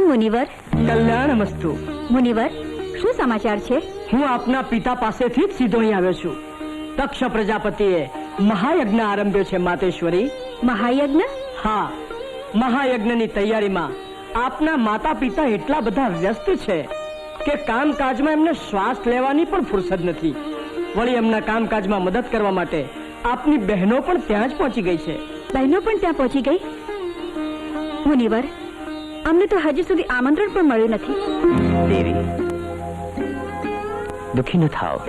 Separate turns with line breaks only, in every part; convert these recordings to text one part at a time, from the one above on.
મુનિવર.
કલ્યાણમસ્તુ.
મુનિવર, શું સમાચાર છે?
હું આપના પિતા પાસેથી જ સીધો અહીં આવ્યો છું. દક્ષ પ્રજાપતિએ મહાયજ્ઞ આરંભ્યો છે માતેશ્વરી.
મહાયજ્ઞ?
હા, મહાયજ્ઞની તૈયારીમાં આપના માતા પિતા એટલા બધા વ્યસ્ત છે કે કામકાજમાં એમને શ્વાસ લેવાની પણ ફુરસદ નથી. વળી એમના કામકાજમાં મદદ કરવા માટે આપની બહેનો પણ ત્યાં જ પહોંચી ગઈ છે.
બહેનો પણ ત્યાં પહોંચી ગઈ? મુનિવર, અમને તો હજી સુધી આમંત્રણ પણ મળ્યું નથી.
દેવી, દુઃખી ન થાઓ.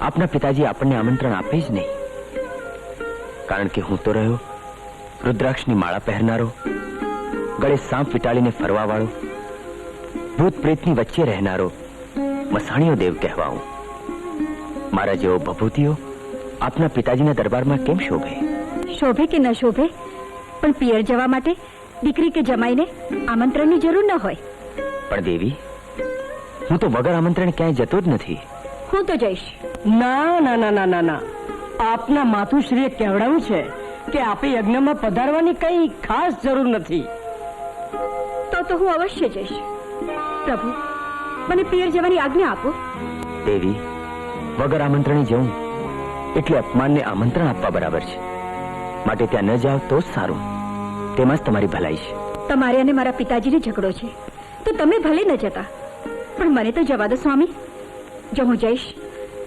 આપના પિતાજી આપણને આમંત્રણ આપે જ નહીં, કારણ કે હું તો રહ્યો રુદ્રાક્ષની માળા પહેરનારો, ગળે સાંપ વીંટાળીને ફરવા વાળો, ભૂત પ્રેતની વચ્ચે રહેનારો મસાણીયો દેવ કહેવાઉં. મારા જેવો ભભૂતિઓ આપના પિતાજીના દરબારમાં કેમ શોભે?
શોભે કે ન શોભે, પણ પિયર જવા માટે દીકરી કે જમાઈને આમંત્રણની જરૂર ન હોય.
પણ દેવી, હું તો વગર આમંત્રણ ક્યાંય જતો જ નથી.
હું તો જઈશ.
ના ના ના ના ના ના, આપના માતુશ્રીએ કહેવડાવ્યું છે કે આપે યજ્ઞમાં પધારવાની કઈ ખાસ જરૂર નથી.
તો હું અવશ્ય જઈશ. પ્રભુ, મને પિયર જવાની આજ્ઞા આપો.
દેવી, વગર આમંત્રણે જવું એટલે અપમાનને આમંત્રણ આપવા બરાબર છે. માટે ત્યાં ન જાઓ તો જ સારું. તેમાં જ તમારી ભલાઈ છે.
તમારે અને મારા પિતાજીને ઝઘડો છે તો તમે ભલે ન જતા, પણ મને તો જવા દો સ્વામી. જો હું જઈશ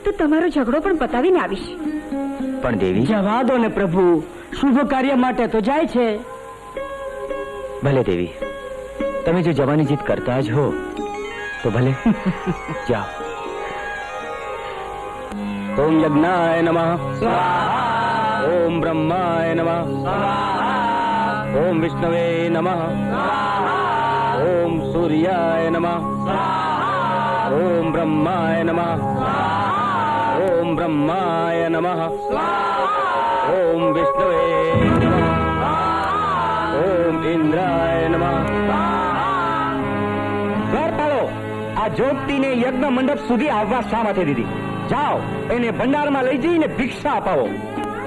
તો તમારો ઝઘડો પણ પતાવીને આવીશ.
પણ દેવી,
જવા દો ને પ્રભુ, શુભ કાર્ય માટે તો જાય છે.
ભલે દેવી, તમે જો જવાની જીત કરતા જ હો તો ભલે જાઓ. ઓમ યજ્ઞાય નમઃ. સ્વાહા. ઓમ બ્રહ્માય નમઃ. સ્વાહા. ઓમ વિષ્ણવે નમઃ. સ્વાહા. ઓમ સૂર્યાય નમઃ. સ્વાહા. ઓમ બ્રહ્માય નમઃ. સ્વાહા. ઓમ બ્રહ્માય નમઃ. સ્વાહા. ઓમ વિષ્ણવે નમઃ. સ્વાહા. ઓમ ઇન્દ્રાય નમઃ. ઘર પાડો. આ જોગતીને યજ્ઞ મંડપ સુધી આવવા શા માટે દીધી? જાઓ, એને ભંડારમાં લઈ જઈને ભિક્ષા અપાવો.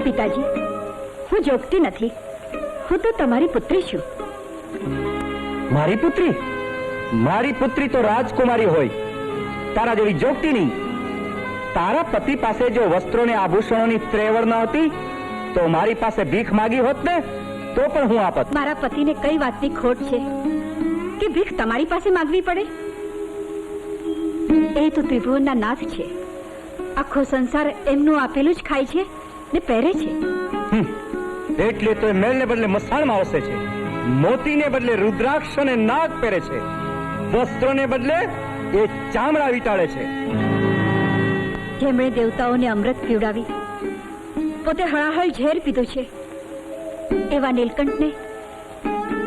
પિતાજી, હું જોગતી નથી, હું તો તમારી પુત્રી છું.
મારી પુત્રી? મારી પુત્રી તો રાજકુમારી હોય, તારા જેવી જોગતી નહીં. તારા પતિ પાસે જો વસ્ત્રોને આભૂષણોની ત્રેવડ ન હતી તો મારી પાસે ભીખ માગી હોત ને તો પણ હું આપત.
મારા પતિને કઈ વાતની ખોટ છે કે ભીખ તમારી પાસે માંગવી પડે? એ તો ત્રિભુવનના નાથ છે. આખો સંસાર એમનું આપેલું જ ખાય છે ને પહેરે છે.
એટલે તો મેળને બદલે મસાણમાં આવશે છે, મોતીને બદલે રુદ્રાક્ષ અને નાગ પહેરે છે, વસ્ત્રોને બદલે એ ચામડા વીંટાળે છે.
જેમણે દેવતાઓને અમૃત પીવડાવી પોતે હળાહળ ઝેર પીધું છે એવા નીલકંઠને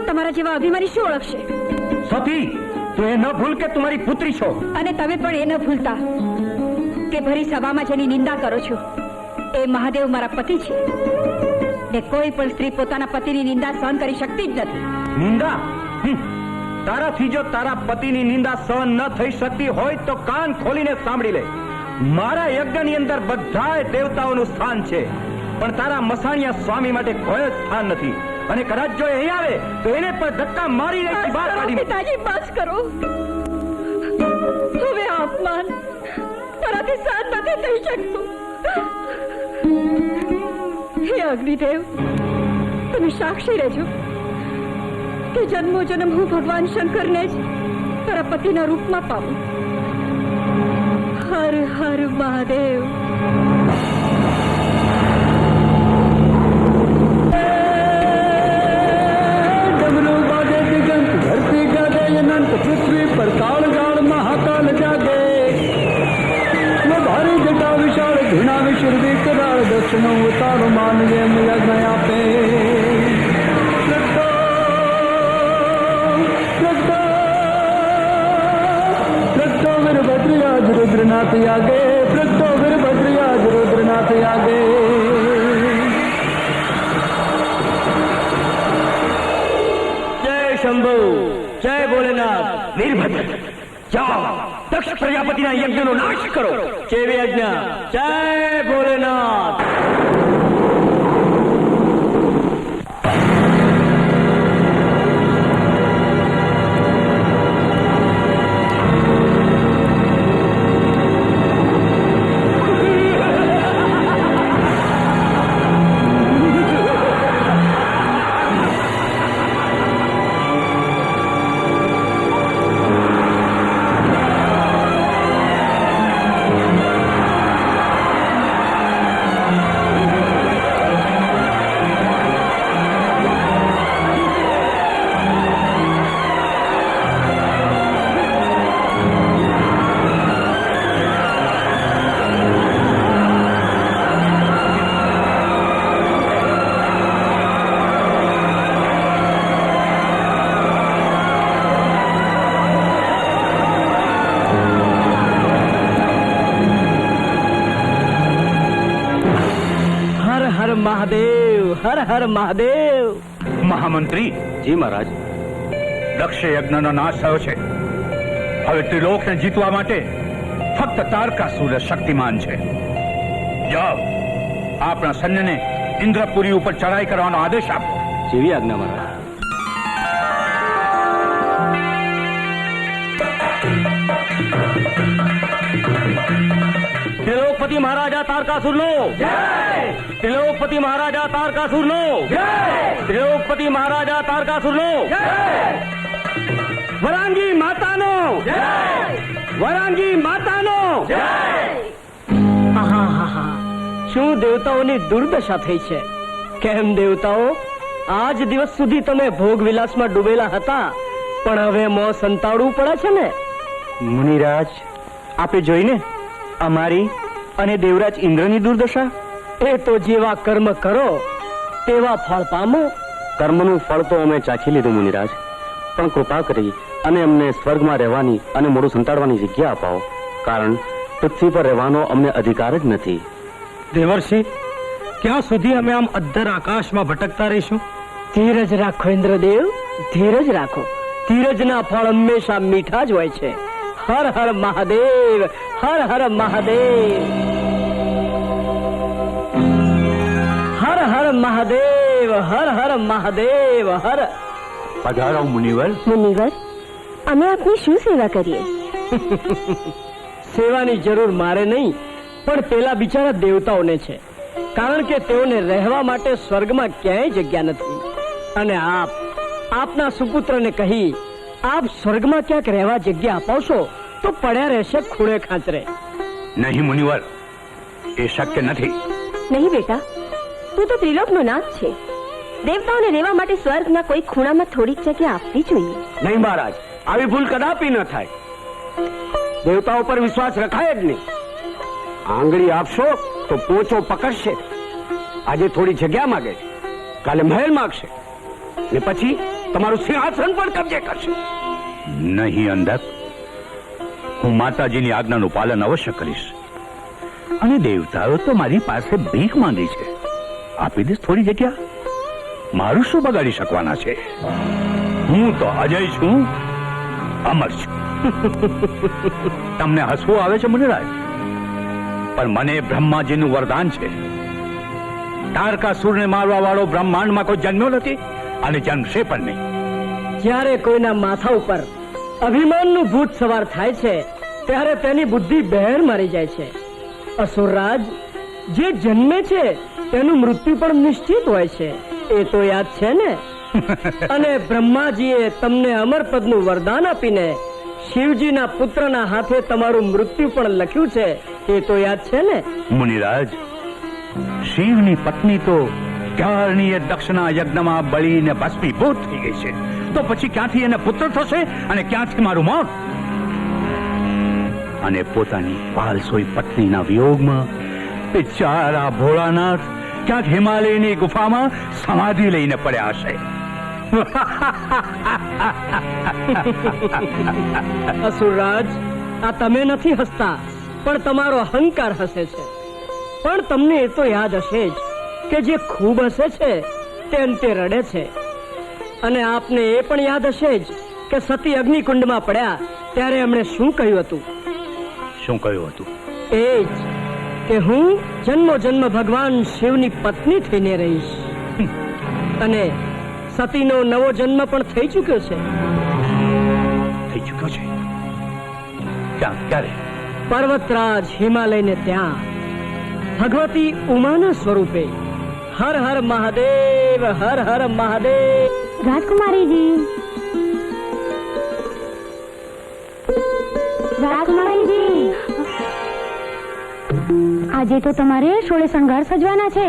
તમારા જેવા અભિમાની શું ઓળખશે?
સતી, તું એ ન ભૂલ કે તું મારી પુત્રી છો.
અને તમે પણ એ ન ભૂલતા કે ભરી સભામાં જેની નિંદા કરો છો એ મહાદેવ મારા પતિ છે ને કોઈ પણ સ્ત્રી પોતાના પતિની નિંદા સહન કરી શકતી જ નથી.
નિંદા? તારાથી જો તારા પતિની નિંદા સહન ન થઈ શકતી હોય તો કાન ખોલીને સાંભળી લે. મારા યજ્ઞની અંદર બધાય દેવતાઓનું સ્થાન છે, પણ તારા મસાણિયા સ્વામી માટે કોઈ જ સ્થાન નથી. અને કદાચ જો અહીં આવે તો એને પણ ધક્કા મારીને બહાર કાઢી.
પિતાજી, બસ કરો. હવે આ અપમાન મારાથી સહન નથી થઈ શકતું. હે અગ્નિદેવ, તમે સાક્ષી રહેજો કે જન્મો જન્મ હું ભગવાન શંકરને જ મારા પતિના રૂપમાં પામું. હર હર મહાદેવ.
पृथ्वी पर काल गाल महाकाल जागे भारी जटा विशाल घृणा विशुर विकराल दक्षिण उतारो मान ये मिला गया पे प्रगटो वीरभद्रयाज रुद्रनाथ यागे प्रगटो वीरभद्रयाज रुद्रनाथ यागे
જય શંભુ, જય ભોલેનાથ. વીરભદ્ર, જાઓ, દક્ષ પ્રજાપતિના યજ્ઞનો નાશ કરો. કેવી આજ્ઞા? જય ભોલેનાથ.
હર મહાદેવ, હર હર મહાદેવ.
મહામંત્રી,
જી મહારાજ.
દક્ષ યજ્ઞનો નાશ થયો છે. હવે ત્રિલોકને જીતવા માટે ફક્ત તારકાસુર શક્તિમાન છે. જાઓ, આપણા સૈન્યને ઇન્દ્રપુરી ઉપર ચઢાઈ કરવાનો આદેશ આપો.
જેવી આજ્ઞા મહારાજ.
ત્રિલોકપતિ મહારાજા તારકાસુરનો ત્રિલોકપતિ મહારાજા તારકાસુરનો ત્રિલોકપતિ મહારાજા તારકાસુરનો વરાંગી માતાનો વરાંગી માતાનો. આહાહાહા. શું દેવતાઓની દુર્દશા થઈ છે. કેમ દેવતાઓ, આજ દિવસ સુધી તમે ભોગ વિલાસમાં ડૂબેલા હતા, પણ હવે મોં સંતાડવું પડે છે ને.
મુનિરાજ, આપે જોઈને અમારી અને દેવરાજ ઇન્દ્રની દુર્દશા.
એ તો જેવા કર્મ કરો તેવા ફળ પામો.
કર્મનું ફળ તો અમે ચાખી લીધું મુનિરાજ, પણ કૃપા કરી અને અમને સ્વર્ગમાં રહેવાની અને મોડું સંતાડવાની જગ્યા અપાવો, કારણ પૃથ્વી પર રહેવાનો અમને અધિકાર જ નથી.
દેવર્ષિ, ક્યાં સુધી અમે આમ અદ્ધર આકાશમાં ભટકતા રહીશું? ધીરજ રાખો ઇન્દ્રદેવ, ધીરજ રાખો. ધીરજના ફળ હંમેશા મીઠા જ હોય છે. હર હર મહાદેવ, હર હર મહાદેવ, હર હર મહાદેવ, હર હર મહાદેવ, હર.
પધારો મુનિવર.
મુનિવર, અમે આપની શું સેવા કરીએ?
સેવાની જરૂર મારે નહીં, પણ પેલા બિચારા દેવતાઓને છે, કારણ કે તેઓને રહેવા માટે સ્વર્ગમાં ક્યાંય જગ્યા નથી. અને આપના સુપુત્રને કહી આપ સ્વર્ગમાં ક્યાંક રહેવા જગ્યા અપાવશો તો પડ્યા રહેશે ખૂણે ખાંચરે.
નહીં મુનિવર, એ શક્ય નથી.
નહીં બેટા, તું તો ત્રિલોકનો નાથ છે. દેવતાઓને રહેવા માટે સ્વર્ગના કોઈ ખૂણામાં થોડીક જગ્યા આપવી જોઈએ.
નહીં મહારાજ, આવી ભૂલ કદાપી ન થાય. દેવતાઓ પર વિશ્વાસ રખાય જ નહીં. આંગળી આપશો તો પોચો પકડશે. આજે થોડી જગ્યા માગે છે, કાલે મહેલ માગશે, ને પછી તમારું સિંહાસન પણ કબજે કરશે.
નહીં અંધક, હું માતાજીની આજ્ઞાનું પાલન અવશ્ય કરીશ. અને દેવતાઓ તો મારી પાસે ભીખ માંગી છે, આપી દઈશ થોડી જગ્યા. મારું શું બગાડી શકવાના છે? હું તો અજય છું, અમર છું. તમને હસવું આવે છે મુનિરાજ, પણ મને બ્રહ્માજીનું વરદાન છે. તારકાસુરને મારવા વાળો બ્રહ્માંડમાં કોઈ જન્મ્યો નથી અને જન્મશે પણ નહીં.
જ્યારે કોઈના માથા ઉપર અભિમાનનું ભૂત સવાર થાય છે, ત્યારે તેની બુદ્ધિ બહેર મારી જાય છે. અસુરરાજ, જે જન્મે છે તેનું મૃત્યુ પણ નિશ્ચિત હોય છે, એ તો યાદ છે ને? અને બ્રહ્માજીએ તમને અમરપદનું વરદાન આપીને શિવજીના પુત્રના હાથે તમારું મૃત્યુ પણ લખ્યું છે, એ તો યાદ છે ને?
મુનિરાજ, શિવની પત્ની તો ક્યારની દક્ષના યજ્ઞમાં બળીને ભસ્મીભૂત થઈ ગઈ છે, તો પછી ક્યાંથી એને પુત્ર થશે અને ક્યાંથી મારું મોત? અને પોતાની પાલસોઈ પત્નીના વિયોગમાં બિચારા ભોળાનાથ ક્યાંક હિમાલયની ગુફામાં સમાધિ લઈને પડ્યા હશે.
અસુરરાજ, આ તમે નથી હસતા, પણ તમારો અહંકાર હસે છે. પણ તમને એ તો યાદ હશે જ કે જે ખૂબ હસે છે તે અંતે રડે છે. અને આપને એ પણ યાદ હશે જ કે સતી અગ્નિકુંડમાં પડ્યા ત્યારે એમણે શું કહ્યું હતું?
શું કહ્યું હતું?
એ જ કે હું જન્મો જન્મ ભગવાન શિવની પત્ની થઈને રહીશ. અને સતીનો નવો જન્મ પણ થઈ ચૂક્યો છે.
થઈ ચૂક્યો છે? ક્યાં, ક્યારે?
પર્વતરાજ હિમાલયને ત્યાં ભગવતી ઉમાના સ્વરૂપે. હર હર મહાદેવ, હર હર મહાદેવ.
રાજકુમારીજી, રાજકુમારીજી, આજે તો તમારે સોળે શણગાર સજવાના છે.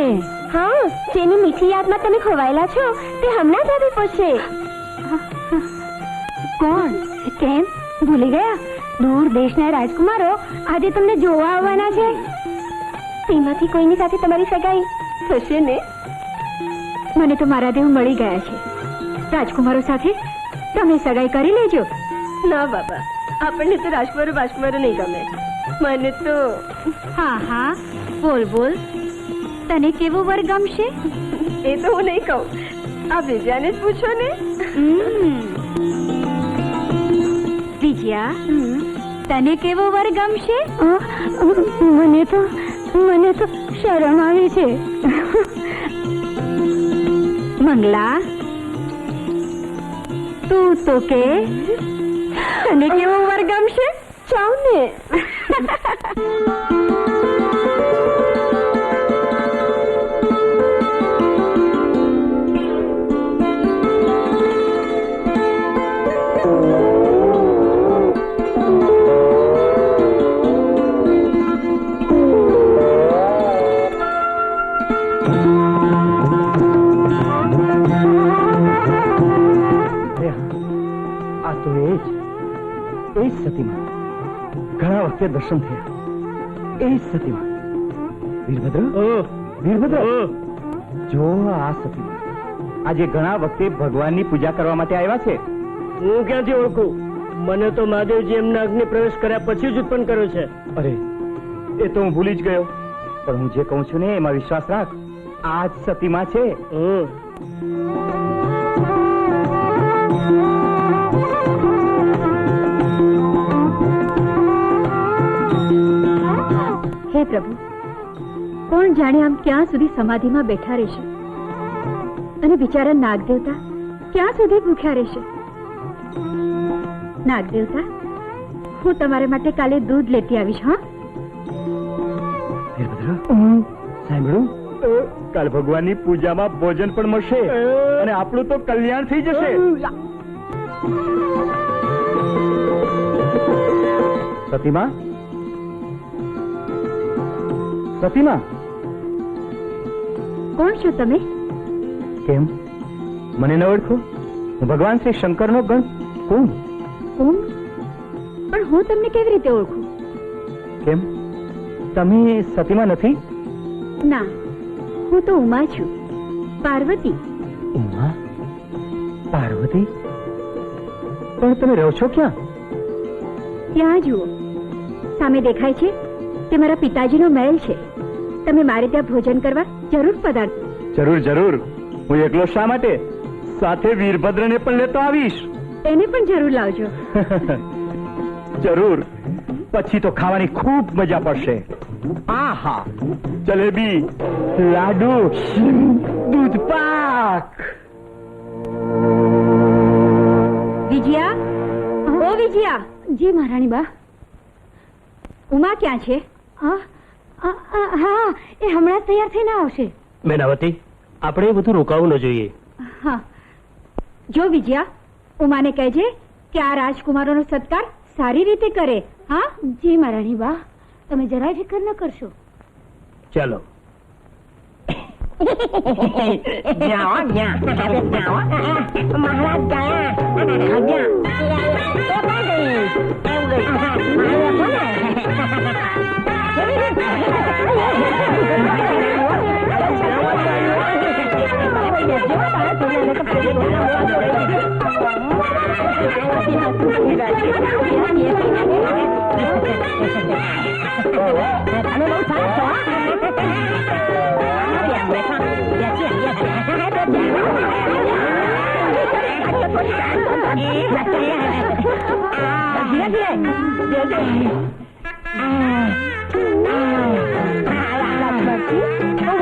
હા, જેની મીઠી યાદમાં તમે ખોવાયેલા છો તે હમણાં જ આવી પહોંચશે. કોણ? કેમ ભૂલી ગયા? દૂર દેશના રાજકુમારો આજે તમને જોવા આવવાના છે. તેમાંથી કોઈની સાથે તમારી સગાઈ થશે ને? મને તો મારા દેવ મળી ગયા છે. રાજકુમારો સાથે તમે સગાઈ કરી લેજો. ના બાબા, આપણને તો રાજકુમારો નહીં ગમે. મને તો. હા હા, બોલ બોલ. તને કેવો વર ગમશે?
એ તો હું નહીં કહું, આ વિજયાને જ પૂછો ને.
વિજયા, તને કેવો વર ગમશે? મને તો શરમ આવે છે. મંગલા, તું તો કે તને કેવો વર ગમશે?
ચાવ ને.
આ તો એ જ સતીમાં ઘણા વખતે દર્શન થયા. એ જ સતીમાં. વીરભદ્ર, જો આ સતીમાં આજે ઘણા વખતે ભગવાનની પૂજા કરવા માટે આવ્યા છે. હું ક્યાંથી ઓળખું? મને તો મહાદેવજી એમના અગ્નિ પ્રવેશ કર્યા પછી જ ઉત્પન્ન કર્યો છે. અરે, એ તો હું ભૂલી જ ગયો. પણ હું જે કહું છું ને એમાં વિશ્વાસ રાખ. આ જ સતીમાં છે.
હે પ્રભુ, કોણ જાણે આમ ક્યાં સુધી સમાધિમાં બેઠા રહેશે અને બિચારા નાગદેવતા ક્યાં સુધી ભૂખ્યા રહેશે. નાગદેવતા, હું તમારા માટે કાલે દૂધ લેતી આવીશ. હા,
સાંભળ્યું? કાલ ભગવાનની પૂજામાં ભોજન પણ મળશે અને આપણું તો કલ્યાણ થઈ જશે. સતીમા, સતીમા,
કોણ છો તમે?
કેમ મને ન ઓળખો? હું ભગવાન શ્રી શંકરનો ગણ. કોણ?
કોણ? પણ હું તમને કેવી રીતે ઓળખું?
કેમ તમે સતીમા નથી?
ના, હું તો ઉમા છું, પાર્વતી.
ઉમા? પાર્વતી? પણ તમે રહો છો ક્યાં?
ત્યાં જુઓ, સામે દેખાય છે તે મારા પિતાજીનો મહેલ છે. તમે મારે ત્યાં ભોજન કરવા જરૂર પધારજો.
જરૂર જરૂર. હું એકલો શા માટે? સાથે વીરભદ્રને પણ લેતો આવીશ.
એને પણ જરૂર લાવજો.
જરૂર. પછી તો ખાવાની ખૂબ મજા પડશે. આહા, જલેબી, લાડુ, દૂધપાક.
વિજયા, ઓ વિજયા. જી મહારાણી બા. ઉમા ક્યાં છે? હા, એ હમણાં જ તૈયાર થઈને આવશે.
મેનાવતી, આપણે એ બધું રોકાવું ન જોઈએ.
હા, જો વિજયા, ઉમાને કહેજે કે આ રાજકુમારોનો સત્કાર સારી રીતે કરે. હા જી મહારાણી બા, તમે જરાય ફિકર ન કરશો.
ચાલો.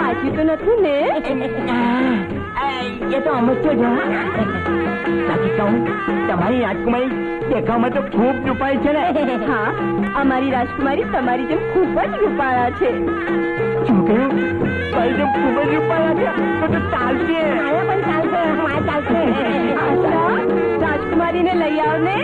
વાંચ્યું તો નથી ને?
એ તો અમુક તો જો સાચી કહું, તમારી રાજકુમારી દેખાવમાં તો ખૂબ રૂપાઈ છે ને.
હા, અમારી રાજકુમારી તમારી જેમ ખૂબ જ રૂપાળા છે.
શું કહ્યું? મારી જેમ ખૂબ જ રૂપાળા છે તો ચાલશે. પણ ચાલશે, હા ચાલશે.
રાજકુમારીને લઈ આવ ને.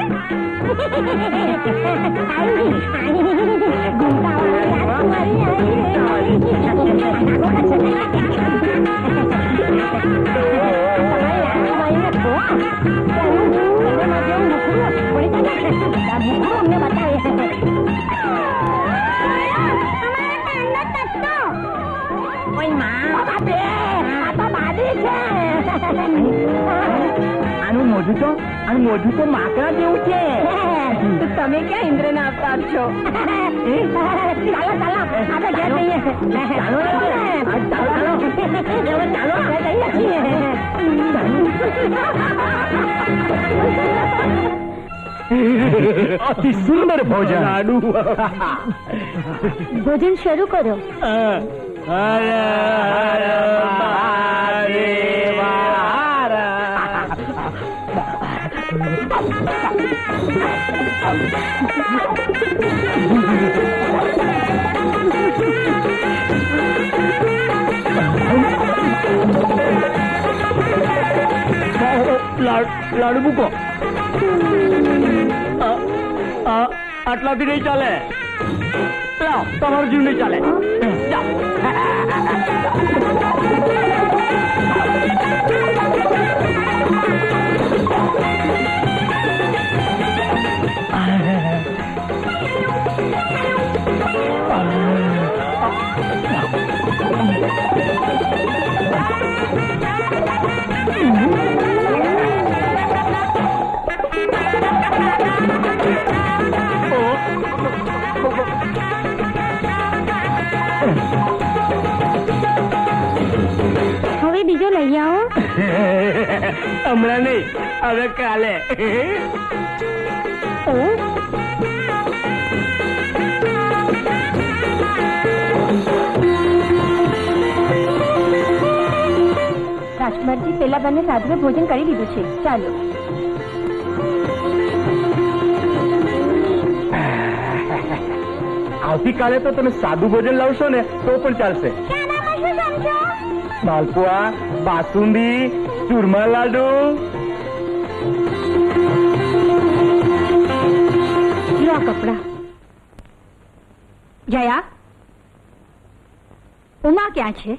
આનું મોઢું તો માકડા જેવું છે.
તો તમે ક્યાં ઇન્દ્રના અવતાર છો?
ચાલો ચાલો આપણે ઘેર જઈએ. ચાલો હવે ચાલો આપણે જઈએ.
અતિ સુંદર ભોજન.
ભોજન શરૂ કરો.
લાડુ મૂકો. આટલાથી નહીં ચાલે. લાવ, તમારું જીવ નહીં ચાલે.
હવે બીજો લઈ આવો.
હમણાં નહીં, હવે કાલે.
રાજકુમારજી, પેલા બંને સાધુએ ભોજન કરી લીધું છે. ચાલો.
આવતીકાલે તો તમે સાદું ભોજન લાવશો ને તો પણ ચાલશે. માલપુઆ, બાસુંદી, ચૂરમા લાડુ.
લો કપડા. જયા, ઉમા ક્યાં છે?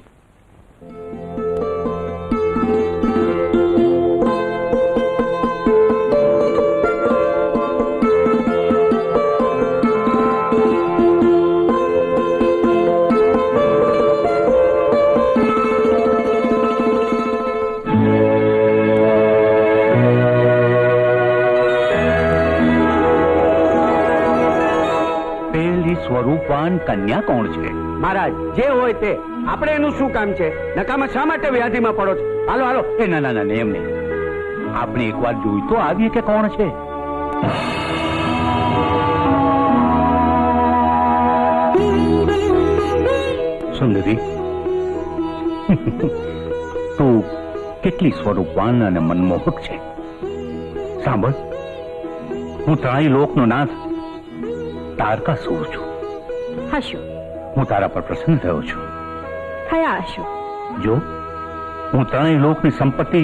સ્વરૂપવાન કન્યા કોણ છે?
મહારાજ, જે હોય તે, આપણે એનું શું કામ છે? નકામા શા માટે વ્યાધિમાં પડો છો? હાલો હાલો.
એ ના ના ના, એમ નહીં. આપણે એકવાર જોઈ તો આવીએ કે કોણ છે. સુંદરી, તું કેટલી સ્વરૂપવાન અને મનમોહક છે. સાંભળ, હું ત્રણેય લોકનો નાથ તારકાસુર છું.
હશો.
હું તારા પર પ્રસન્ન થયો છું.
થયા હશો.
જો, હું ત્રણેય લોકની સંપત્તિ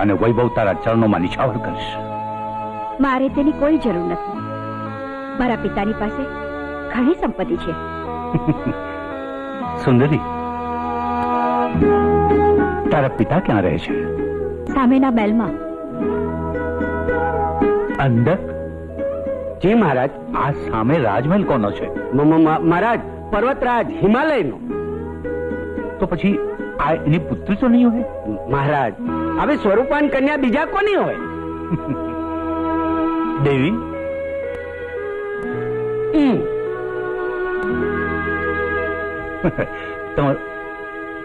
અને વૈભવ તારા ચરણોમાં નિછાવર કરીશ.
મારે તેની કોઈ જરૂર નથી. મારા પિતાની પાસે ઘણી સંપત્તિ છે.
સુંદરી, તારા પિતા ક્યાં રહે છે?
સામેના મહેલમાં.
અંદર?
જી મહારાજ.
આ સામે રાજમહેલ કોનો છે?
મહારાજ, પર્વતરાજ હિમાલયનો.
તો પછી આ એની પુત્રી તો નહીં હોય?
મહારાજ, હવે સ્વરૂપાન કન્યા બીજા કોની હોય?
દેવી,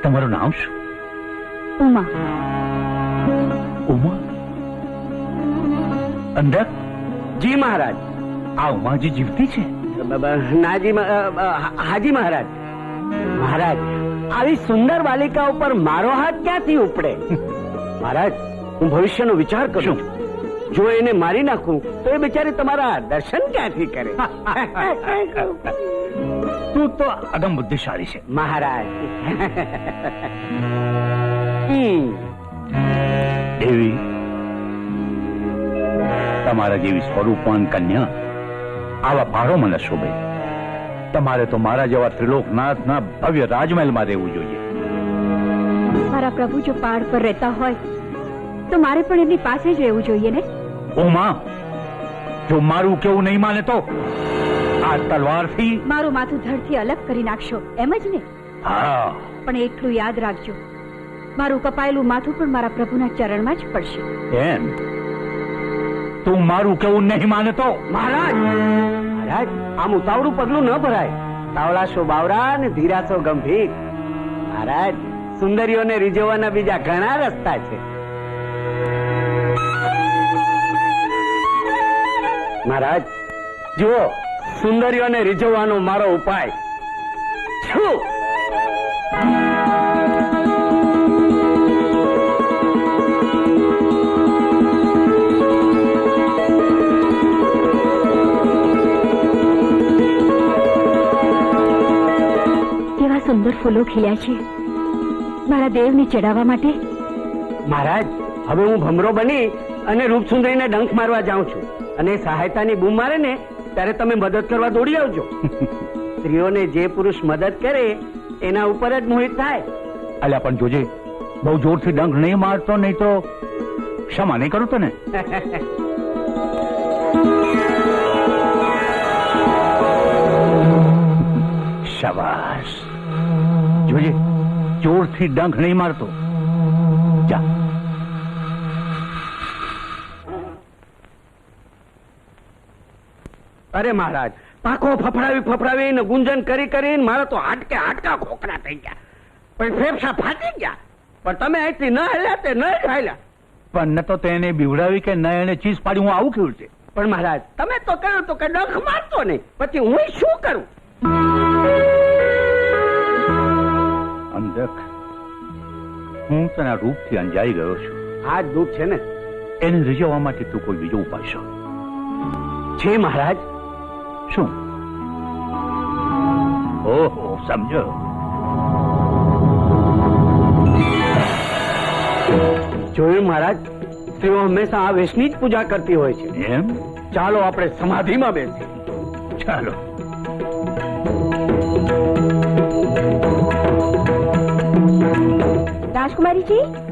તમારું નામ શું?
ઉમા.
ઉમા? અંદર?
જી મહારાજ.
આ ઉમાજી જીવતી છે?
નાજી, હાજી મહારાજ. મહારાજ, આવી સુંદર બાલિકા ઉપર મારો હાથ ક્યાંથી ઉપડે? મહારાજ, હું ભવિષ્યનો વિચાર કરું છું. જો એને મારી નાખું તો એ બિચારી તમારા દર્શન ક્યાંથી કરે?
તું તો અદમ બુદ્ધિશાળી છે
મહારાજ.
દેવી, તમારા જેવી સ્વરૂપવાન કન્યા આવા પહાડો મને શોભે. તમારે તો મારા જેવા ત્રિલોકનાથના ભવ્ય રાજમહેલમાં રહેવું જોઈએ.
મારા પ્રભુ જો પહાડ પર રહેતા હોય તો મારે પણ એમની પાસે જ રહેવું જોઈએ ને.
ઉમા, જો મારું કેવું નહીં માને તો આ તલવારથી
મારું માથું ધડથી અલગ કરી નાખશો એમ જ ને?
હા.
પણ એટલું યાદ રાખજો, મારું કપાયેલું માથું પણ મારા પ્રભુના ચરણમાં જ પડશે.
એમ? તું મારું કેવું નહીં માને તો?
મહારાજ, મહારાજ, આમ ઉતાવળું પગલું ન ભરાય. તાવળાશો બાવરા ને ધીરાશો ગંભીર. મહારાજ, સુંદરીઓને રીઝવવાના બીજા ઘણા રસ્તા છે. મહારાજ જુઓ, સુંદરીઓને રીઝવવાનો મારો ઉપાય શું?
કેવા સુંદર ફૂલો ખીલ્યા છે મારા દેવને ચડાવવા માટે.
મહારાજ હવે હું ભમરો બની અને રૂપસુંદરીને ડંખ મારવા જાઉં છું, અને સહાયતાની બૂમ મારે ને ત્યારે તમે મદદ કરવા દોડી આવજો. સ્ત્રીઓને જે પુરુષ મદદ કરે એના ઉપર જ મોહિત થાય.
અલ્યા પણ જોજે, બહુ જોરથી ડંખ નહીં મારતો, નહીં તો ક્ષમા નહીં કરું તને. શાબાશ. જોજે, જોરથી ડંખ નહીં મારતો. જા.
અરે મહારાજ, પાંખો ફફડાવી ગુંજન કરીને મારા તો હાડકા ખોખરા થઈ ગયા, પણ ફેફસા ફાટી ગયા. પણ તમે અહીંથી ન હાલ્યા તે ન જ હાલ્યા.
પણ ન તો તેને બીવડાવી કે ન એને ચીઝ પાડી, હું આવું કેવું છે?
પણ મહારાજ તમે તો કહ્યું તો કે ડંખ મારતો નહીં, પછી હું શું કરું?
અંધક, હું તેના રૂપથી અંજાઈ ગયો છું.
આ જ દુઃખ છે ને.
એને રીઝવવા માટે તું કોઈ બીજો ઉપાય શોધ.
છે મહારાજ.
શું? ઓહો, સમજો.
જોયું મહારાજ, સ્ત્રીઓ હંમેશા આ વેશની જ પૂજા કરતી હોય છે.
એમ?
ચાલો આપણે સમાધિમાં બેસીએ.
ચાલો.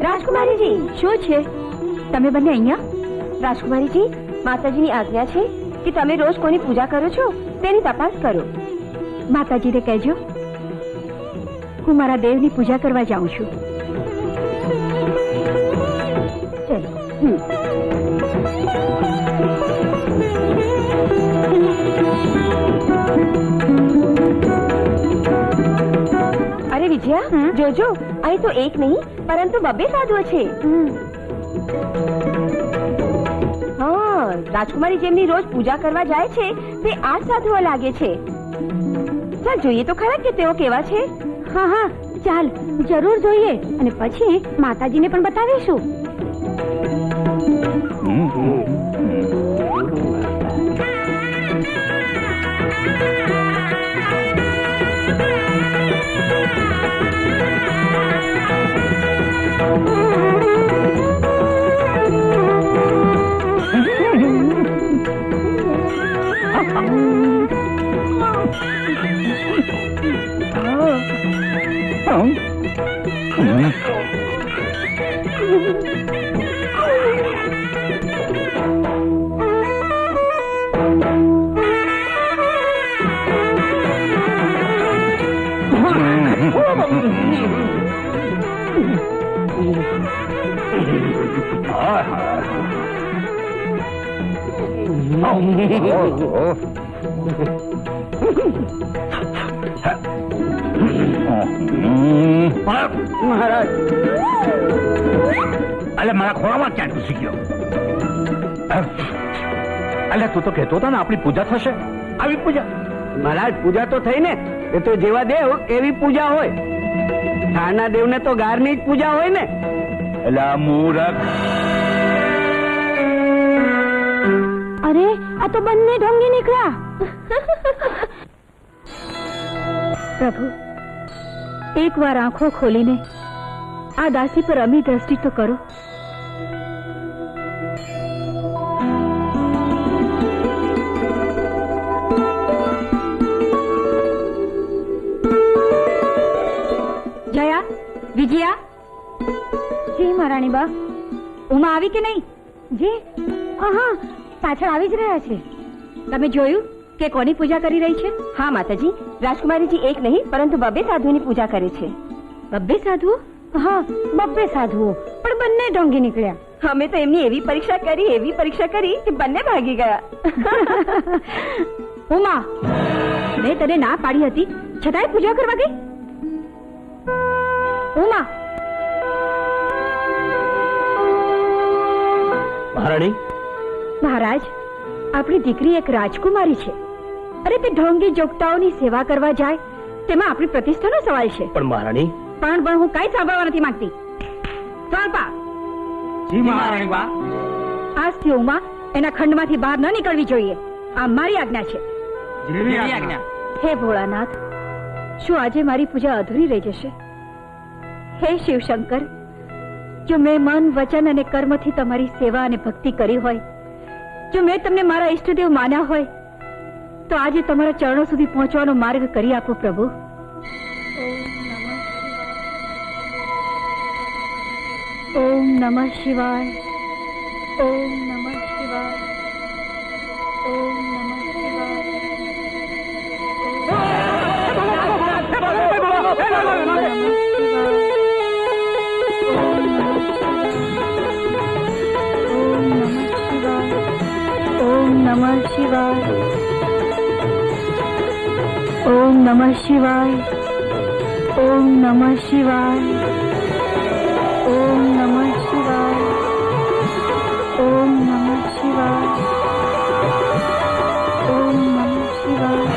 રાજકુમારીજી, શું છે? તમે બંને અહીંયા? રાજકુમારીજી, માતાજીની આજ્ઞા છે કે તમે રોજ કોની પૂજા કરો છો તેની તપાસ કરો. માતાજીને કહેજો હું મારા દેવની પૂજા કરવા જાઉં છું. ચલો. અરે વિજયા, જોજો, અહીં તો એક નહીં પરંતુ બબ્બે સાધુઓ છે. હા, રાજકુમારી જેમની રોજ પૂજા કરવા જાય છે તે આ સાધુઓ લાગે છે. ચાલ જોઈએ તો ખરા કે તેઓ કેવા છે. હા, ચાલ જરૂર જોઈએ, અને પછી માતાજીને પણ બતાવીશું.
મહારાજ,
અલે મારા ખોળામાં ક્યાં ઘૂસી ગયો? અલે તું તો કહેતો હતો ને આપણી પૂજા થશે. આવી પૂજા?
મહારાજ, પૂજા તો થઈ ને. એ તો જેવા દેવ એવી પૂજા હોય. થાળના દેવને તો ગારની જ પૂજા હોય ને.
એલા મૂરખ.
અરે, આ તો બંને ઢોંગી નીકળ્યા. પ્રભુ, એકવાર આંખો ખોલીને આ દાસી પર અમી દ્રષ્ટિ તો કરો. જયા, વિજયા. જી મહારાણી બા. ઉમા આવી કે નહીં? જી, હા, પાછળ આવી જ રહ્યા છે. તમે જોયું કે કોની પૂજા કરી રહી છે? હા માતાજી, રાજકુમારીજી એક નહીં પરંતુ બબ્બે સાધુની પૂજા કરે છે. બબ્બે સાધુઓ? હા, બબ્બે સાધુઓ, પણ બંને ઢોંગી નીકળ્યા. અમે તો એમની એવી પરીક્ષા કરી કે બંને ભાગી ગયા. ઉમા, મેં તને ના પાડી હતી છતાંય પૂજા કરવા ગઈ. ઉમા
મહારાણી,
મહારાજ, આપણી દીકરી એક રાજકુમારી છે. અરે તે ઢોંગી જોગતાઓની સેવા કરવા જાય તેમાં આપણી પ્રતિષ્ઠાનો સવાલ છે.
પણ મહારાણી,
પણ હું કઈ સાંભળવા નથી માંગતી. સ્વલ્પા,
જી મહારાણી બા.
આજથી ઉમા એના ખંડમાંથી બહાર ન નીકળવી જોઈએ. આ મારી આજ્ઞા છે.
જેવી આજ્ઞા.
હે ભોળાનાથ, શું આજે મારી પૂજા અધૂરી રહી જશે? હે શિવશંકર, જો મેં મન, વચન અને કર્મથી તમારી સેવા અને ભક્તિ કરી હોય, જો મેં તમને મારા ઈષ્ટદેવ માન્યા હોય, તો આજે તમારા ચરણો સુધી પહોંચવાનો માર્ગ કરી આપો પ્રભુ. ઓમ નમઃ શિવાય. ઓમ નમઃ શિવાય. ઓમ નમઃ શિવાય. ઓમ નમઃ શિવાય. ઓમ નમઃ શિવાય. ઓમ નમઃ શિવાય. ઓમ નમઃ શિવાય. ઓમ નમઃ શિવાય. ઓમ નમઃ શિવાય.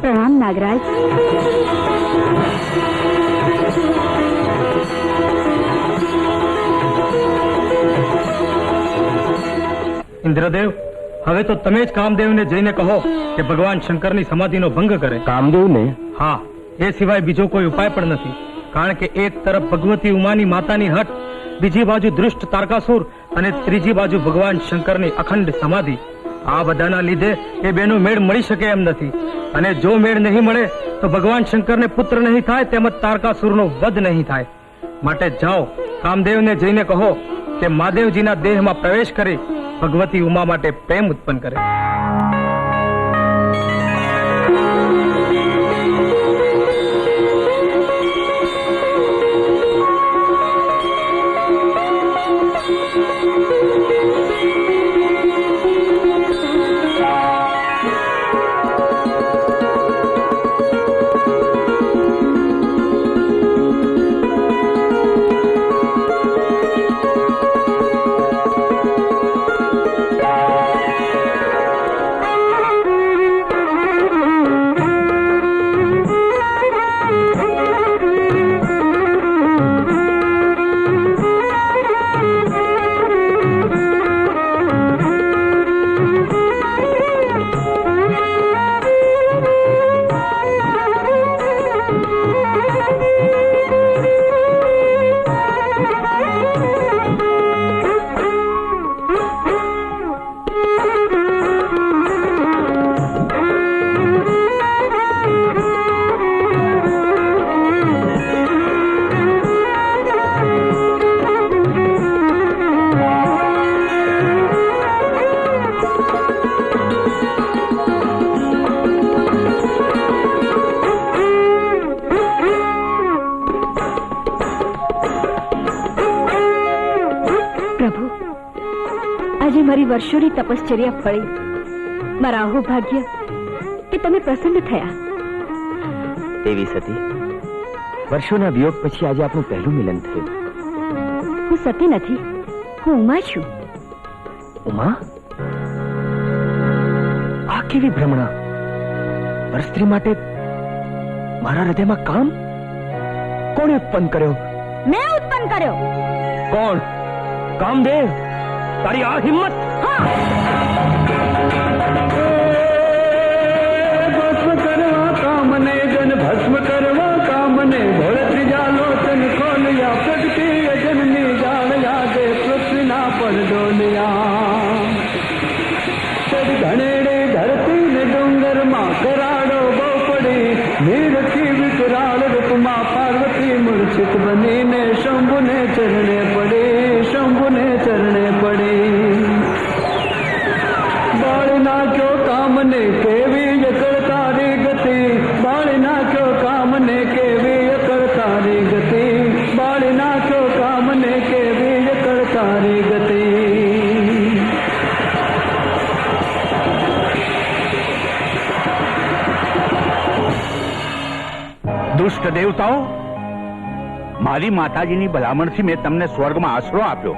પ્રણામ નાગરાજ.
ઇન્દ્રદેવ, હવે તો તમે જ કામદેવને જઈને કહો કે ભગવાન શંકરની સમાધિનો ભંગ કરે.
કામદેવને?
હા, એ સિવાય બીજો કોઈ ઉપાય પણ નથી. કારણ કે એક તરફ ભગવતી ઉમાની માતાની હટ, બીજી બાજુ દુષ્ટ તારકાસુર અને ત્રીજી બાજુ ભગવાન શંકરની અખંડ સમાધિ. આ બધાના લીધે એ બેનો મેળ મળી શકે એમ નથી. અને જો મેળ નહીં મળે તો ભગવાન શંકરને પુત્ર નહીં થાય, તેમજ તારકાસુરનો વધ નહીં થાય. માટે જાઓ, કામદેવને જઈને કહો કે મહાદેવજીના દેહમાં પ્રવેશ કરી ભગવતી ઉમા માટે પ્રેમ ઉત્પન્ન કરે.
મારી વર્ષોની તપશ્ચર્યા ફળી. મારા આહુ ભાગ્ય કે તમે પ્રસન્ન થયા.
દેવી સતી, વર્ષોના વિયોગ પછી આજે આપણું પહેલું મિલન થયું.
હું સતી નથી, હું ઉમા છું.
ઉમા? આ કેવી ભ્રમણા! પરસ્ત્રી માટે મારા હૃદયમાં કામ કોણે ઉત્પન્ન કર્યો?
મેં ઉત્પન્ન કર્યો.
કોણ? કામદેવ? તારી આ હિંમત!
ભસ્મ કરવા કામને જન ભસ્મ કરવા કામને ભોળ ત્રીજા લોચન ખોલ્યા પ્રગતિ જનની જાણ્યા દે પૃથ્વીના પર ડોલિયા ધણેડે ધરતી ને ડુંગર માં કરાડો બહુ પડી નીરથી વિકરાળ રૂપમાં પાર્વતી મૂર્છિત બનીને શંભુને ચરણે પડી, શંભુને ચરણે પડી. બાળ નાખ્યો કામને કેવી અકળ તારી ગતિ, બાળ નાખ્યો કામને કેવી અકળ તારી ગતિ, બાળ નાખ્યો કામને કેવી सारी गति
દુષ્ટ દેવતાઓ, મારી માતાજીની ભલામણથી મેં તમને સ્વર્ગમાં આશરો આપ્યો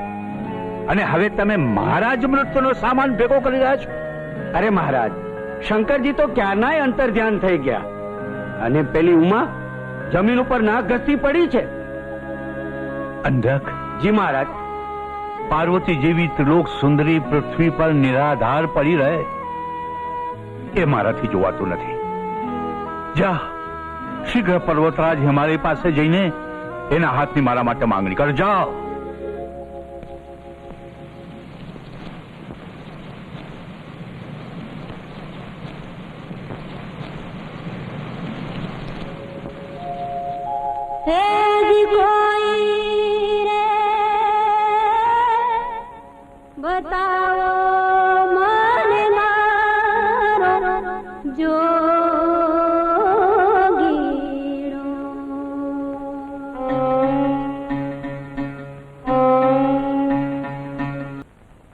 અને હવે તમે મારા જ મૃત્યુનો સામાન ભેગો કરી રહ્યા છો.
અરે મહારાજ, શંકરજી તો ક્યારનાય અંતર ધ્યાન થઈ ગયા અને પેલી ઉમા જમીન ઉપર નાક ઘસતી પડી છે.
અંધક,
જી મહારાજ.
પાર્વતી જેવી ત્રિલોક સુંદરી પૃથ્વી પર નિરાધાર પડી રહે એ મારાથી જોવાતું નથી. જા, શીઘ્ર પર્વતરાજ હિમાલય પાસે જઈને એના હાથની મારા માટે માંગણી કર. જાઓ.
बताओ मन मारो जोगीड़ो।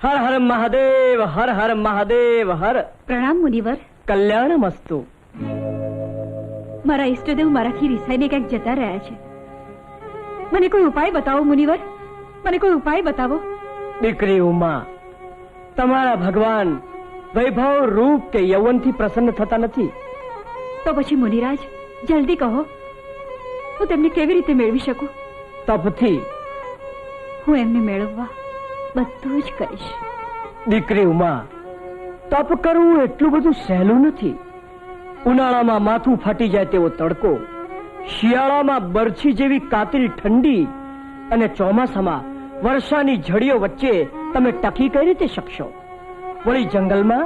હર હર મહાદેવ, હર હર મહાદેવ, હર.
પ્રણામ મુનિવર.
કલ્યાણ મસ્તુ.
મારા ઈષ્ટદેવ મારાથી રિસાઈને ક્યાંક જતા રહ્યા છે. મને કોઈ ઉપાય બતાવો મુનિવર, મને કોઈ ઉપાય બતાવો.
દીકરી ઉમા, તમારા ભગવાન વૈભવ, રૂપ કે યૌવનથી પ્રસન્ન થતા નથી.
તો પછી મુનિરાજ જલ્દી કહો, હું તેમને કેવી રીતે મેળવી શકું?
તપથી.
હું એમને મેળવવા બધું જ કરીશ.
દીકરી ઉમા, તપ કરવું એટલું બધું સહેલું નથી. ઉનાળામાં માથું ફાટી જાય તેવો તડકો, શિયાળામાં બરછી જેવી કાતિલ ઠંડી અને ચોમાસામાં વર્ષાની ઝડીઓ વચ્ચે તમે ટકી કઈ રીતે શકશો? વળી જંગલમાં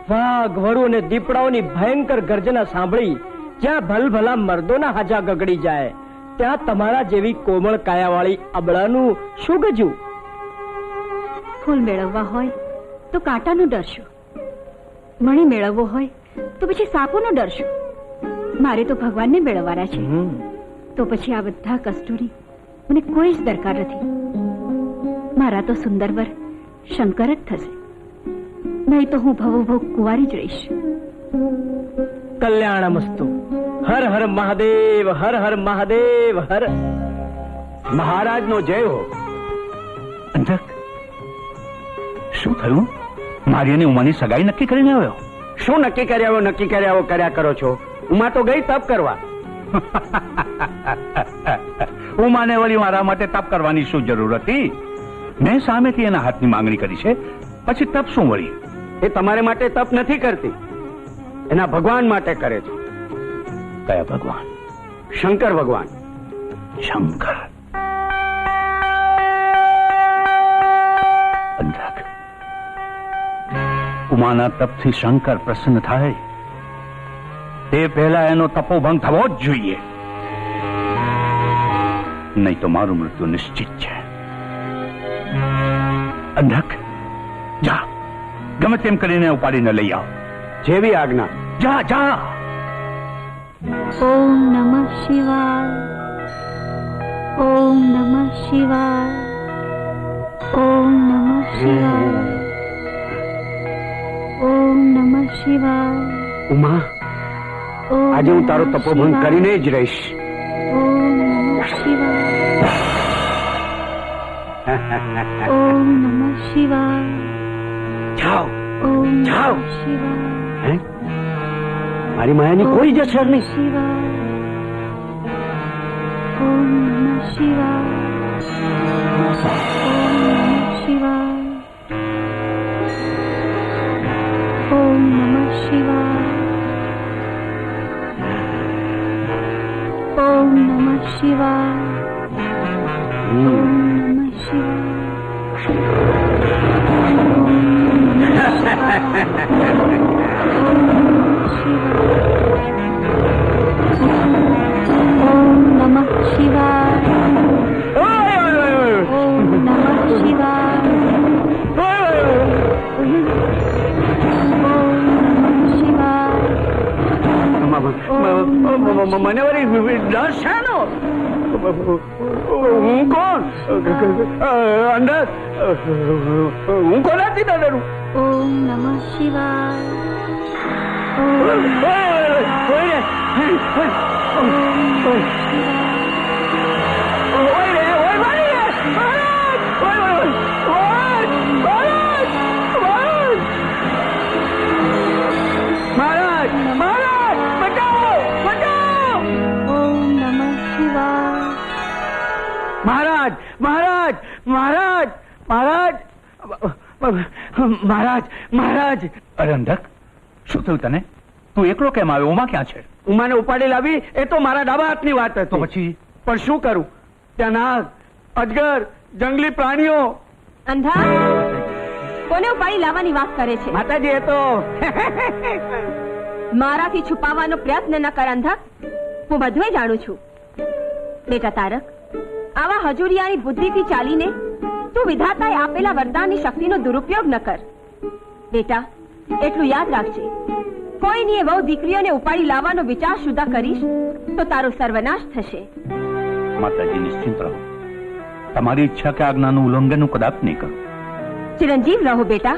વાઘ, વરુ અને દીપડાઓની ભયંકર ગર્જના સાંભળી જ્યાં ભલભલા મર્દોના હાજા ગગડી જાય ત્યાં તમારા જેવી કોમળ કાયાવાળી અબળાનું શું ગજું?
ફૂલ મેળવવા હોય તો કાંટાનો ડરશો, મણી મેળવવો હોય તો પછી સાપોનો ડરશો. મારે તો ભગવાનને મેળવવાના છે. તો પછી આ બધા કષ્ટોની મને કોઈ જ દરકાર નથી. મારા તો સુંદર વર શંકર જ થશે, નહીં તો હું ભવોભોગ કુંવારી જ રહીશ.
કલ્યાણમસ્તુ. હર હર મહાદેવ, હર હર મહાદેવ, હર.
મહારાજનો જય હો.
અંધક, શું થયું? મારી અને ઉમાની સગાઈ નક્કી કરીને આવ્યો?
શું નક્કી કર્યા કરો છો? ઉમા તો ગઈ તપ કરવા.
ઉમાને વળી મારા માટે તપ કરવાની શું જરૂર હતી? મેં સામેથી એના હાથની માંગણી કરી છે, પછી તપ શું વળી?
એ તમારે માટે તપ નથી કરતી, એના ભગવાન માટે કરે છે.
કયા ભગવાન?
શંકર ભગવાન.
શંકર. અંધક, ઉમાના તપથી શંકર પ્રસન્ન થાય તે પહેલા એનો તપોભંગ થવો જ જોઈએ, નહીં તો મારું મૃત્યુ નિશ્ચિત છે. અંધક, જા, ગમે તેમ કરીને ઉપાડીને લઈ આવ.
જેવી આજ્ઞા.
જા જા.
ઓમ નમઃ શિવાય, ઓમ નમઃ શિવાય, ઓમ નમઃ શિવાય, ઓમ નમઃ શિવાય.
ઉમા, આજે હું તારો તપોભંગ કરીને જ રહીશ.
ઓમ નમઃ શિવાય, ઓમ નમઃ શિવાય.
જાઓ
ઓમ
જાઓ.
નમઃ શિવાય.
હે? મારી માયાની કોઈ જ અસર નહીં.
શિવાય, ઓમ નમઃ શિવાય, ઓમ નમઃ શિવાય, ઓમ નમઃ શિવાય, ઓમ નમઃ શિવાય, ઓમ નમઃ શિવાય,
મને વળી ડર શાનો? હું કોણ અંદર હું કોનાથી ન ડરું?
ઓમ નમઃ શિવાય.
મહારાજ મહારાજ બચાવો બચાવો!
ઓમ નમઃ શિવાય.
મહારાજ મહારાજ મહારાજ મહારાજ મહારાજ મહારાજ!
અરે અંધક, શું થયું તને? તું એકલો કેમ આવ્યો? ઉમા ક્યાં છે?
ઉમાને ઉપાડી લાવી એ તો મારા ડાબા હાથની વાત
તો
હતી.
પછી
પણ શું કરું, ત્યાં નાગ, અજગર, જંગલી પ્રાણીઓ.
અંધા કોને ઉપાડી લાવવાની વાત કરે છે?
માતાજી એ તો
મારાથી છુપાવવાનો પ્રયત્ન ન કર અંધા. હું બધું જાણું છું. બેટા તારક, આવા હજુરિયાની બુદ્ધિથી ચાલીને તું વિધાતાએ આપેલા વરદાનની શક્તિનો દુરુપયોગ ન કર. બેટા એટલું યાદ રાખજે, કોઈની વહુ દીકરીઓને ઉપાડી લાવવાનો વિચાર સુધા કરીશ તો તારો સર્વનાશ થશે.
માતાજી નિશ્ચિંત રહો, તમારી ઈચ્છા કે આજ્ઞાનું ઉલ્લંઘન હું કદાચ નહીં કરું.
ચિરંજીવ રહો બેટા,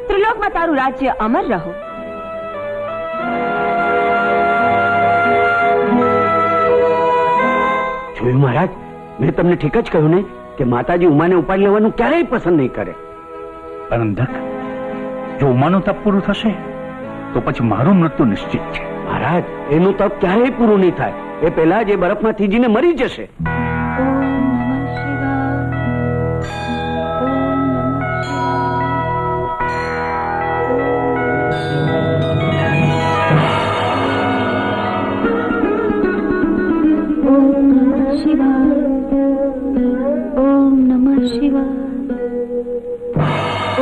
ત્રિલોકમાં તારું રાજ્ય અમર રહો.
જોયું મહારાજ, મેં તમને ઠીક જ કહ્યું ને કે માતાજી ઉમાને ઉપાડી લેવાનું ક્યારેય પસંદ નહીં કરે.
પણ અંધક, જો ઉમાનું તપ પૂરું થશે તો પછી મારું મૃત્યુ નિશ્ચિત છે.
મહારાજ એનું તપ ક્યારેય પૂરું નહીં થાય. એ પહેલા જ એ બરફમાં થીજીને મરી જશે.
ઓમ નમઃ શિવાય. ઓમ નમઃ શિવાય.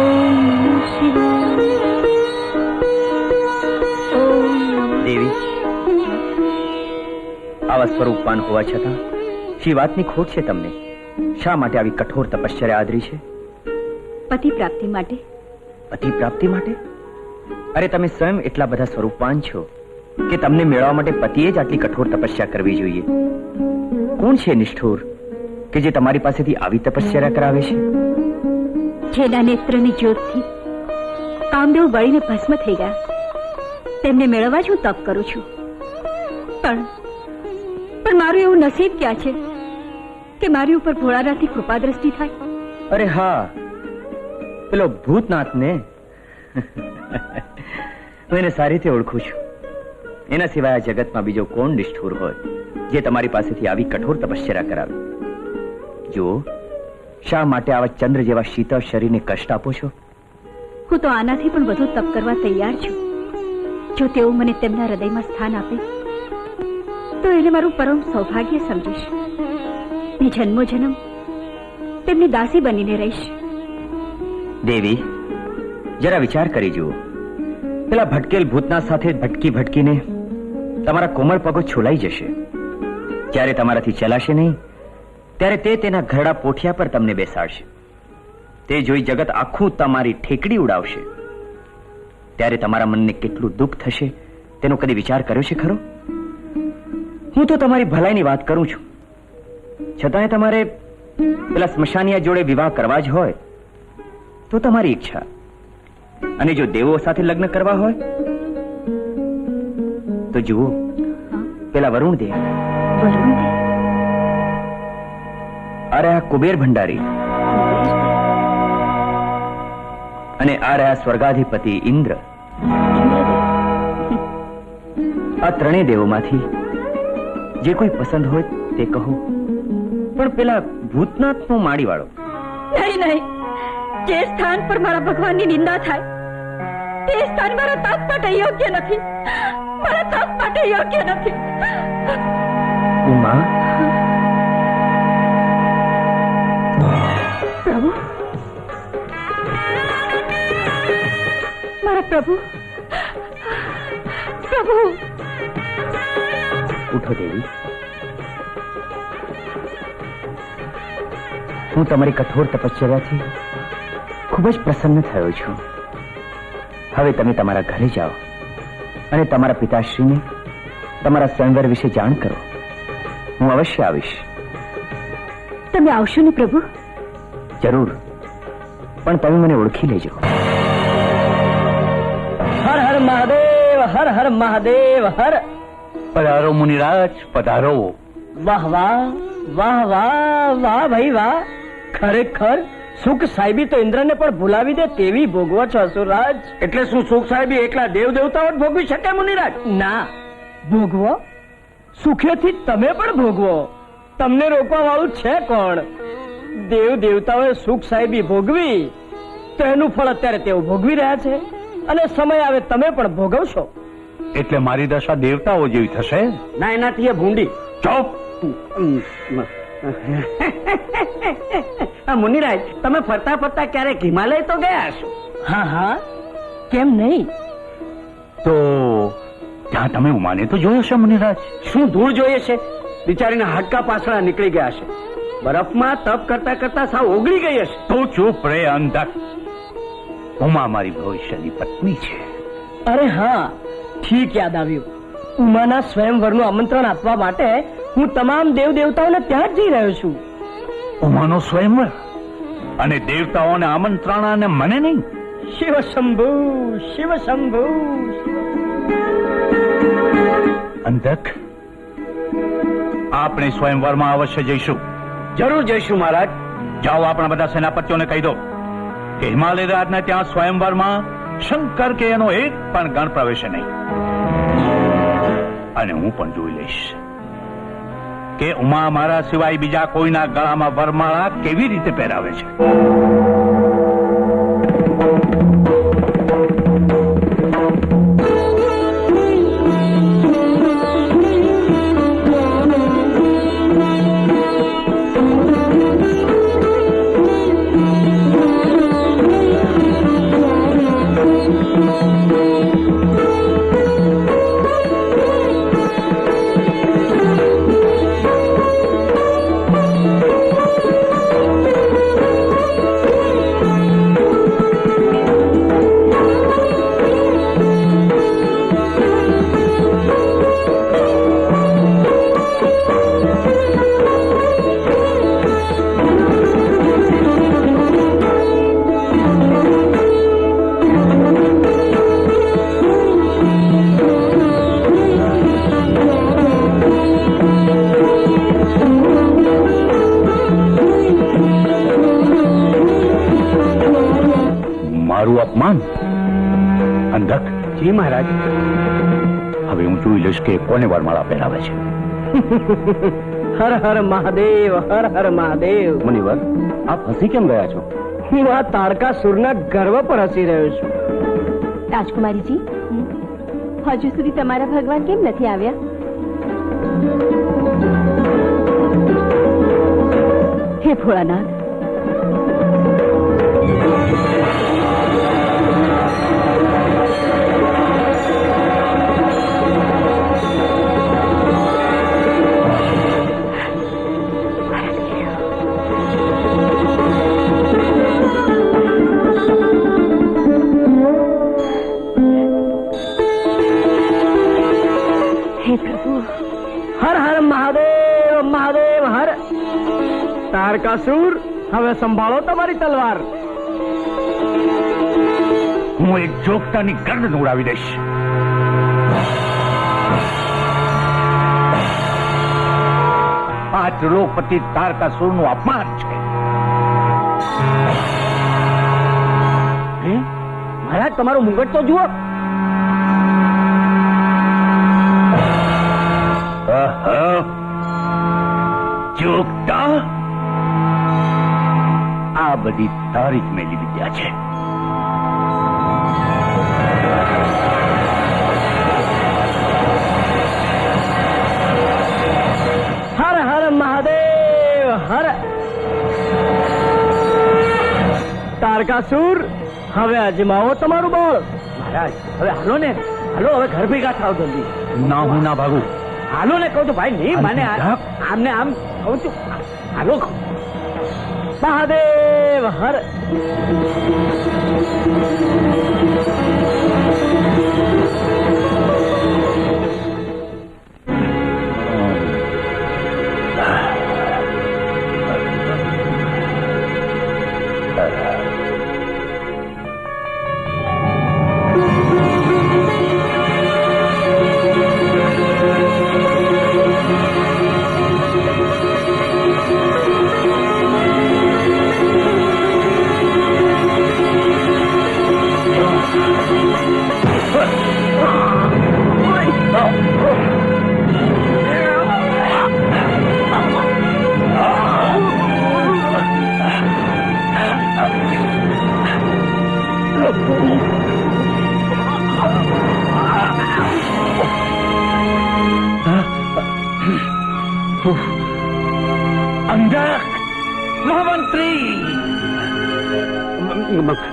ઓમ નમઃ શિવાય. ઓમ નમઃ.
દેવી, આવા સ્વરૂપવાન હોવા છતાં શી વાતની ખોટ છે તમને? શા માટે આવી કઠોર તપશ્ચર્યા આદરી છે?
પતિ પ્રાપ્તિ માટે.
પતિ પ્રાપ્તિ માટે? અરે તમે સ્વયં એટલા બધા સ્વરૂપવાન છો કે તમને મેળવવા માટે પતિએ જ આટલી કઠોર તપસ્યા કરવી જોઈએ. કોણ છે નિષ્ઠુર કે જે તમારી પાસેથી આવી તપશ્ચર્યા કરાવે છે?
જેના નેત્રની જ્યોતથી કામદેવ બળીને ભસ્મ થઈ ગયા, તેમને મેળવવા જ હું તપ કરું છું. પણ મારું એવું નસીબ ક્યાં છે કે મારી ઉપર ભોળાનાથની કૃપા દ્રષ્ટિ થાય?
અરે હા, પેલો ભૂતનાથ ને. હું એને સારી રીતે ઓળખું છું. એના સિવાય આ જગતમાં બીજો કોણ નિષ્ઠુર હોય જે તમારી પાસેથી આવી કઠોર તપશ્ચર્યા કરાવે? જુઓ, શા માટે આવા ચંદ્ર જેવા શીતળ શરીરને કષ્ટ આપો છો?
હું તો આનાથી પણ વધુ તપ કરવા તૈયાર છું. જો તેઓ મને તેમના હૃદયમાં સ્થાન આપે તો એને મારું પરમ સૌભાગ્ય સમજીશ. ને જન્મો જન્મ તેમની દાસી બનીને રહીશ.
દેવી, જરા વિચાર કરી જુઓ. પેલા ભટકેલ ભૂતનાથ સાથે ભટકી ભટકીને તમારા કોમળ પગો છોલાઈ જશે. જ્યારે તમારાથી ચલાશે નહીં ત્યારે તે તેના ઘરડા પોઠિયા પર તમને બેસાડશે. તે જોઈ જગત આખું તમારી ઠેકડી ઉડાવશે. ત્યારે તમારા મનને કેટલું દુઃખ થશે તેનો કદી વિચાર કર્યો છે ખરો? હું તો તમારી ભલાઈની વાત કરું છું, છતાંય તમારે પેલા સ્મશાનિયા જોડે વિવાહ કરવા જ હોય તો તમારી ઈચ્છા, અને જો દેવો સાથે લગ્ન કરવા હોય તો જુઓ પેલા વરુણદેવ. અરે આ કુબેર ભંડારી, અને આ રહ્યા સ્વર્ગાધિપતિ ઇન્દ્ર. આ ત્રણેય દેવોમાંથી જે કોઈ પસંદ હોય તે કહો. પણ પેલા ભૂતનાથનો માળીવાળો.
નહીં નહીં, જે સ્થાન પર મારા ભગવાનની નિંદા થાય તે સ્થાન મારા તપ માટે યોગ્ય નથી. મારા તપ માટે યોગ્ય નથી.
ઉમા,
પ્રભુ, મારા પ્રભુ, પ્રભુ.
ઉઠો દેવી. હું તમારી કઠોર તપશ્ચર્યાથી ખૂબ જ પ્રસન્ન થયો છું. હવે તમે તમારા ઘરે જાઓ અને તમારા પિતાશ્રીને તમારા સ્વયંવર વિશે જાણ કરો. હું અવશ્ય આવીશ.
તમે આવશો ને પ્રભુ?
જરૂર, પણ તમે મને ઓળખી લેજો.
હર હર મહાદેવ, હર હર મહાદેવ, હર.
પધારો મુનિરાજ, પધારો.
વાહ વાહ, વાહ વાહ, વાહ ભાઈ વાહ. ખરેખર સુખ સાહેબી તો ઇન્દ્રને પણ ભૂલાવી દે તેવી ભોગવો છો અસુરરાજ.
એટલે શું સુખ સાહેબી એકલા દેવ દેવતાઓ જ ભોગવી શકે મુનિરાજ?
ના, ભોગવો સુખેથી તમે પણ ભોગવો. તમને રોકવા વાળું છે કોણ? દેવ દેવતાઓએ સુખ સાહેબી ભોગવી તો એનું ફળ અત્યારે તેઓ ભોગવી રહ્યા છે, અને સમય આવે તમે પણ ભોગવશો.
એટલે મારી દશા દેવતાઓ જેવી થશે?
ના, એનાથી એ ભૂંડી.
ચોપ.
મુનિરાજ, તમે ફરતા ફરતા ક્યારેક હિમાલય તો ગયા હશો?
હા હા, કેમ નહીં?
તો ત્યાં તમે ઉમાને તો જોયો છે મુનિરાજ?
શું ધૂળ જોઈએ છે? બિચારીના હાડકા પાછળ નીકળી ગયા છે. બરફમાં તપ કરતા કરતા સાવ ઓગળી ગઈ હશે.
તો ચૂપ રે અંધક. ઉમા મારી ભવિષ્યની પત્ની છે.
અરે હા, ઠીક યાદ આવ્યું. ઉમાના સ્વયંવરનું આમંત્રણ આપવા માટે હું તમામ દેવ દેવતાઓને ત્યાં જ જઈ રહ્યો છું.
ઉમાનો સ્વયંવર અને દેવતાઓને આમંત્રણ અને મને નહીં?
શિવ શંભુ, શિવ શંભુ.
અંધક, આપણે સ્વયંવરમાં અવશ્ય જઈશું.
જરૂર જઈશું મહારાજ.
જાઓ, આપણા બધા સેનાપતિઓને કહી દો કે હિમાલય રાજના ત્યાં સ્વયંવરમાં શંકર કે એનો એક પણ ગણ પ્રવેશે નહીં. અને હું પણ જોઈ લઈશ કે ઉમા મારા સિવાય બીજા કોઈના ગળામાં વરમાળા કેવી રીતે પહેરાવે છે. મારું અપમાન. અંધક.
જી મહારાજ.
હવે હું જોઈ લઈશ કે કોને વરમાળા પહેરાવે છે.
હર હર મહાદેવ, હર હર મહાદેવ.
મુનિવર, આપ હસી કેમ ગયા છો?
હું આ તારકાસુરના ગર્વ પર હસી રહ્યો છું.
રાજકુમારીજી, હજુ સુધી તમારા ભગવાન કેમ નથી આવ્યા?
હે ભોળાનાથ,
હર હર મહાદેવ, મહાદેવ હર. તારકાસુર, હવે સંભાળો તમારી તલવાર.
હું એક જોગતાની ગરદન ઉડાવી દઈશ. આ ત્રિલોકપતિ તારકાસુરનું અપમાન છે.
મહારાજ, તમારું મુગટ તો જુઓ.
જોગતા, આ બધી તારી જ મેલી વિદ્યા છે.
હર હર મહાદેવ, હર. તારકાસુર, હવે અજમાવો તમારું બળ.
મહારાજ, હવે હાલો ને, હાલો, હવે ઘર ભેગા થાવ જલ્દી.
ના, હું ના ભાગું.
હાલો ને, કહું છું ભાઈ. નહીં મને આમને આમ કહું છું. હાલો.
મહાદેવ હર.
અંધક મહામંત્રી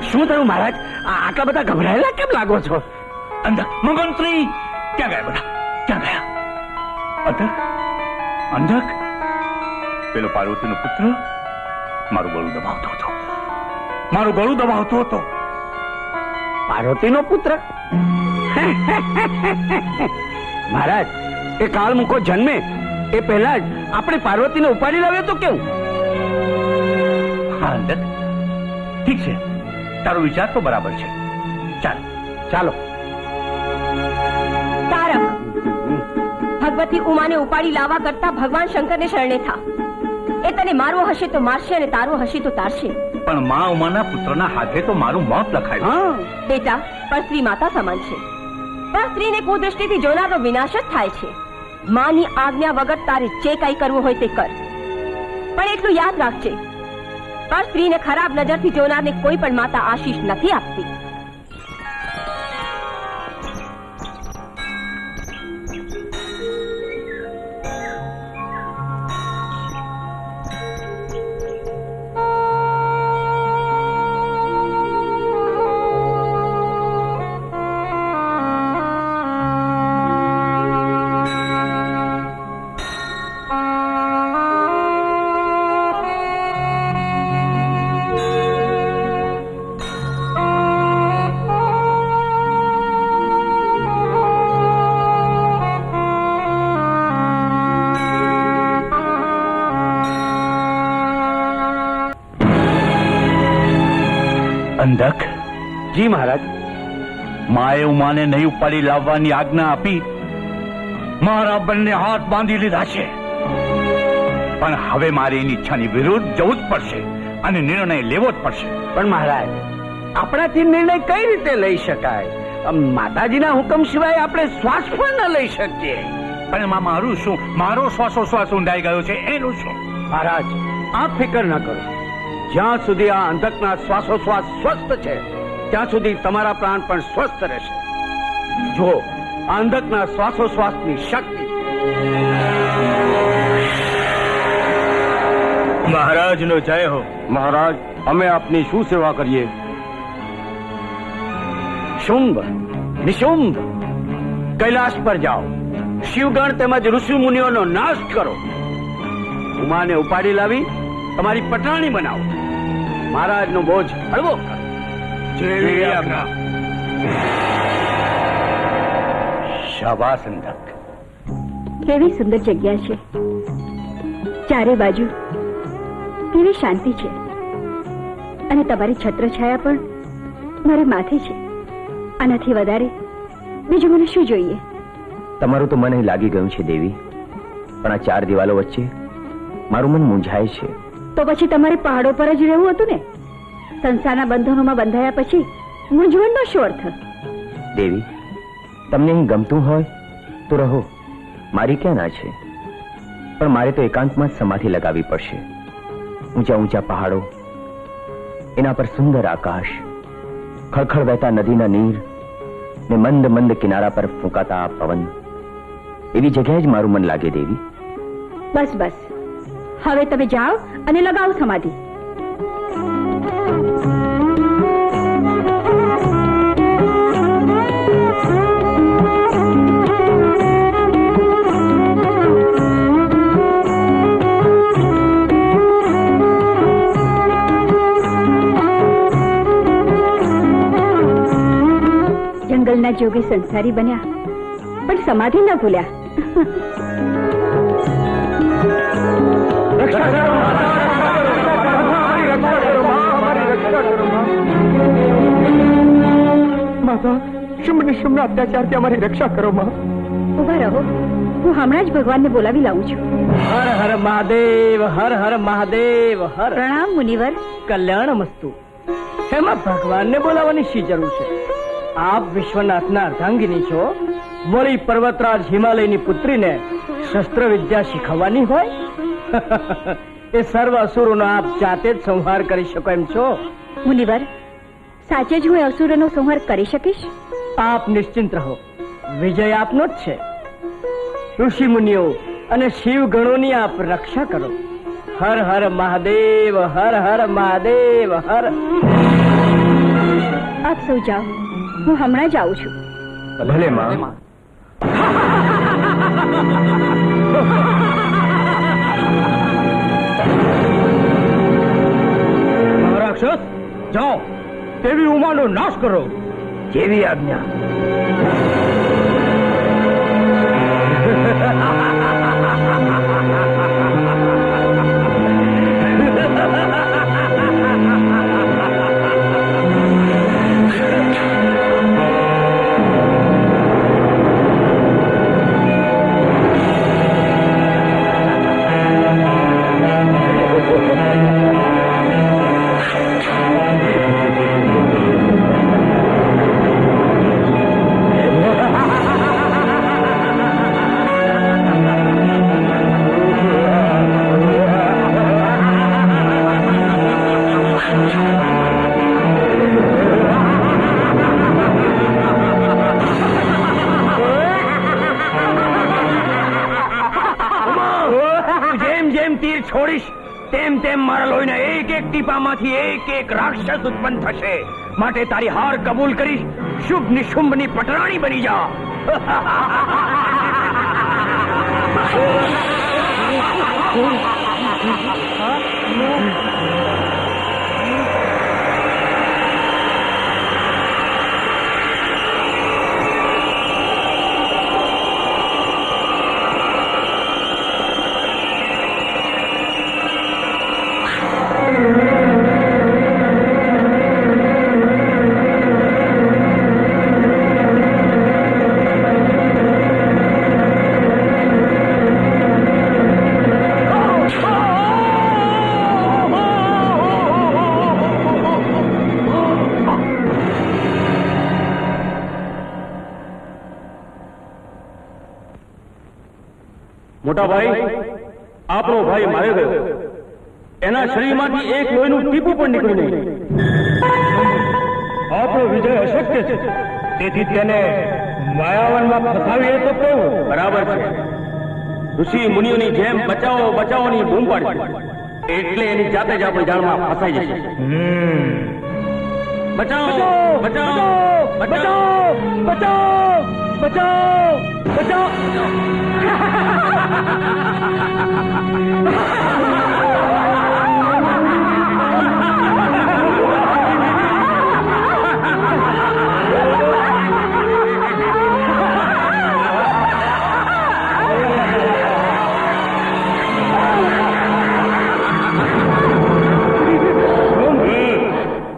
શું થયું મહારાજ? આટલા બધા ગભરાયેલા કેમ લાગો છો?
અંધક મહામંત્રી ક્યાં ગયા બધા? ક્યાં ગયા? અંધક અંધક પેલો પાર્વતીનો પુત્ર મારું ગળું દબાવતો હતો, મારું ગળું દબાવતો હતો.
પાર્વતીનો પુત્ર? મહારાજ, એ કાળ મૂકો જન્મે એ પહેલા જ આપણે પાર્વતીને ઉપાડી લાવ્યો તો કેવું?
હા અંધક, ઠીક છે, તારો વિચાર તો બરાબર છે. ચાલ
ચાલો.
તારક, ભગવતી ઉમાને ઉપાડી લાવવા કરતા ભગવાન શંકરને શરણે થા. એ તને મારવો હશે તો મારશે અને તારવો હશે તો તારશે.
પણ મા ઉમાના પુત્રના હાથે તો મારું મોત લખાયું.
બેટા, પણ સ્ત્રી માતા સમાન છે. પણ સ્ત્રીને કુદૃષ્ટિથી જોનારનો વિનાશ જ થાય છે. માની આજ્ઞા વગર તારે જે કઈ કરવું હોય તે કર, પણ એટલું યાદ રાખજે, પણ સ્ત્રીને ખરાબ નજરથી જોનારને કોઈ પણ માતા આશીષ નથી આપતી.
અંધક,
જી મહારાજ.
માએ ઉમાને નહીં ઉપાડી લાવવાની આજ્ઞા આપી, મારા બંને હાથ બાંધી લીધા છે. પણ હવે મારે એની ઈચ્છાની વિરુદ્ધ જવું જ પડશે અને નિર્ણય લેવો જ પડશે.
પણ મહારાજ, આપણાથી નિર્ણય કઈ રીતે લઈ શકાય? માતાજીના હુકમ સિવાય આપણે શ્વાસ પણ ન લઈ શકીએ.
પણ એમાં મારું શું? મારો શ્વાસોશ્વાસ ઊંડાઈ ગયો છે એનું શું?
મહારાજ, આપ ફિકર ન કરો. જ્યાં સુધી આ અંધકના શ્વાસોશ્વાસ સ્વસ્થ છે ત્યાં સુધી તમારા પ્રાણ પણ સ્વસ્થ રહેશે. જો આ અંધકના શ્વાસોશ્વાસની શક્તિ.
મહારાજનો જય હો.
મહારાજ, અમે આપની શું સેવા કરીએ? શુંભ નિશુંભ કૈલાશ પર જાઓ, શિવગણ તેમજ ઋષિ મુનિઓનો નાશ કરો, ઉમાને ઉપાડી લાવી તમારી પટરાણી બનાવો, મહારાજનો બોજ હળવો કરો. જેવી આજ્ઞા.
શાબાશ અંધક.
કેવી સુંદર જગ્યા છે, ચારે બાજુ કેવી શાંતિ છે, અને તમારી છત્રછાયા પણ મારા માથે છે. આનાથી વધારે બીજું મને શું જોઈએ?
તમારું તો મને લાગી ગયું છે દેવી, પણ આ ચાર દિવાલો વચ્ચે મારું મન મૂંઝાય છે.
તો પછી તમારે પહાડો પર જ રહેવું હતું ને? સંસારના બંધનોમાં બંધાયા પછી મૂંઝવણનો શું અર્થ?
દેવી, તમને અહીં ગમતું હોય તો રહો, મારી ક્યાં ના છે. પણ મારે તો એકાંતમાં જ સમાધિ લગાવવી પડશે. ઊંચા ઊંચા પહાડો, એના પર સુંદર આકાશ, ખળખળ વહેતા નદીના નીર ને મંદ મંદ કિનારા પર ફૂંકાતા પવન, એવી જગ્યાએ જ મારું મન લાગે દેવી.
બસ બસ, હવે તમે જાઓ અને લગાવો સમાધિ. જંગલના જોગે સંસારી બન્યા, પણ સમાધિ ન ભૂલ્યા.
માતા શુંભ નિશુંભના અત્યાચારથી અમારી રક્ષા કરો માં.
ઉભા રહો, હું હમણાં જ ભગવાનને બોલાવી લાવું છું.
હર હર મહાદેવ, હર હર મહાદેવ, હર.
પ્રણામ મુનિવર.
કલ્યાણ મસ્તુ. એમાં ભગવાનને બોલાવવાની શી જરૂર છે? આપ વિશ્વનાથના અર્ધાંગીની છો, વળી પર્વતરાજ હિમાલયની પુત્રીને શસ્ત્ર વિદ્યા શીખવવાની હોય? એ સર્વ અસુરોનો આપ જાતે જ સંહાર કરી શકો એમ છો?
મુનિવર, સાચે જ હું એ અસુરોનો સંહાર કરી શકીશ?
આપ નિશ્ચિંત રહો, વિજય આપનો જ છે. ઋષિ મુનિઓ અને શિવ ગણોની આપ રક્ષા કરો. હર હર મહાદેવ, હર હર મહાદેવ, હર.
આપ સૌ જાઓ, હું હમણાં જ આવું છું.
ભલે માં.
રાક્ષસ, જાઓ, દેવી ઉમાનો નાશ કરો.
જેવી આજ્ઞા.
છોડીશ તેમ તેમ મારા લોહીના એક એક ટીપામાંથી એક એક રાક્ષસ ઉત્પન્ન થશે. માટે તારી હાર કબૂલ કરીશ. શુભ નિશુંભની પટરાણી બની જા.
મોટા ભાઈ, આપણો ભાઈ માર્યો ગયો. એના શરીરમાંથી એક લોહીનું ટીપું પણ નીકળ્યું નહીં. આપણો વિજય અશક્ય છે, તેથી તેને માયાવનમાં ફસાવીએ તો કેવું?
બરાબર છે. ઋષિ મુનિઓની જેમ બચાવો બચાવોની બૂમ પાડી, એટલે એની જાતે જ આપણી જાળમાં ફસાઈ જશે. બચાવો બચાવો બચાવો બચાવો બચાવો બચાવો.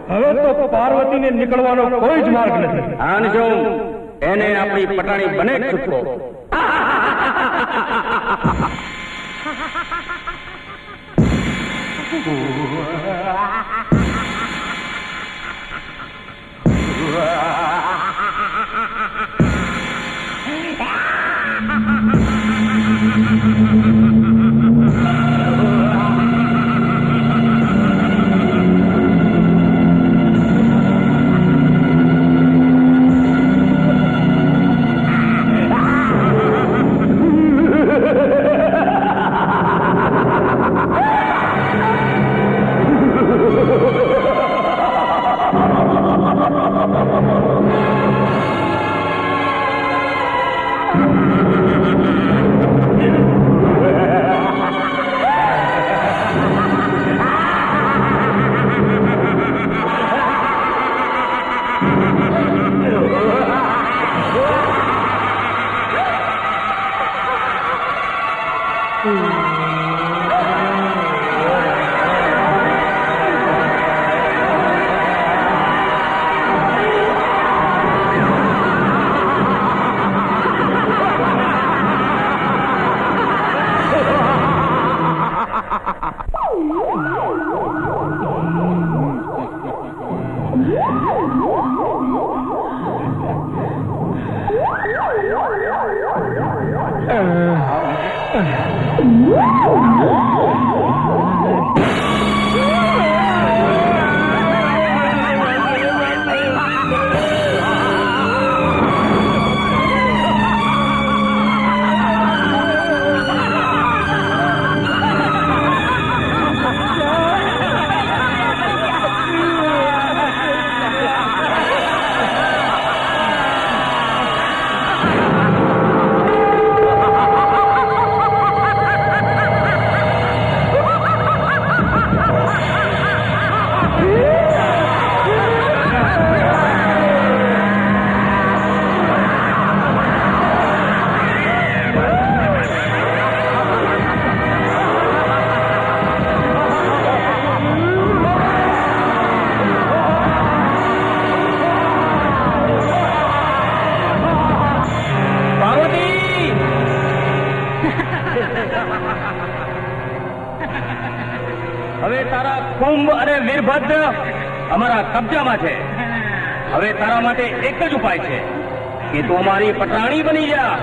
હવે તો પાર્વતીને નીકળવાનો કોઈ જ માર્ગ નથી.
આનજો એને આપણી પટાણી બને જ છૂટકો.
હવે તારા કુંભ અને વીરભદ્ર અમારા કબજામાં છે. હવે તારા માટે એક જ ઉપાય છે કે તું અમારી પટરાણી બની જા.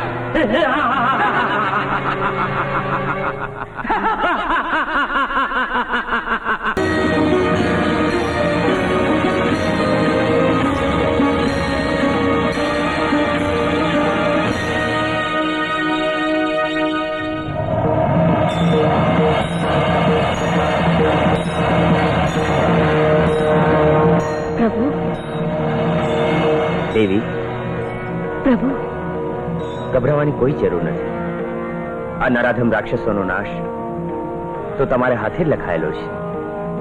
પ્રભુ,
દેવી,
પ્રભુ,
ગભરાવાની કોઈ જરૂર નથી. આ નરાધમ રાક્ષસોનો નાશ તો તમારે હાથે જ લખાયેલો છે.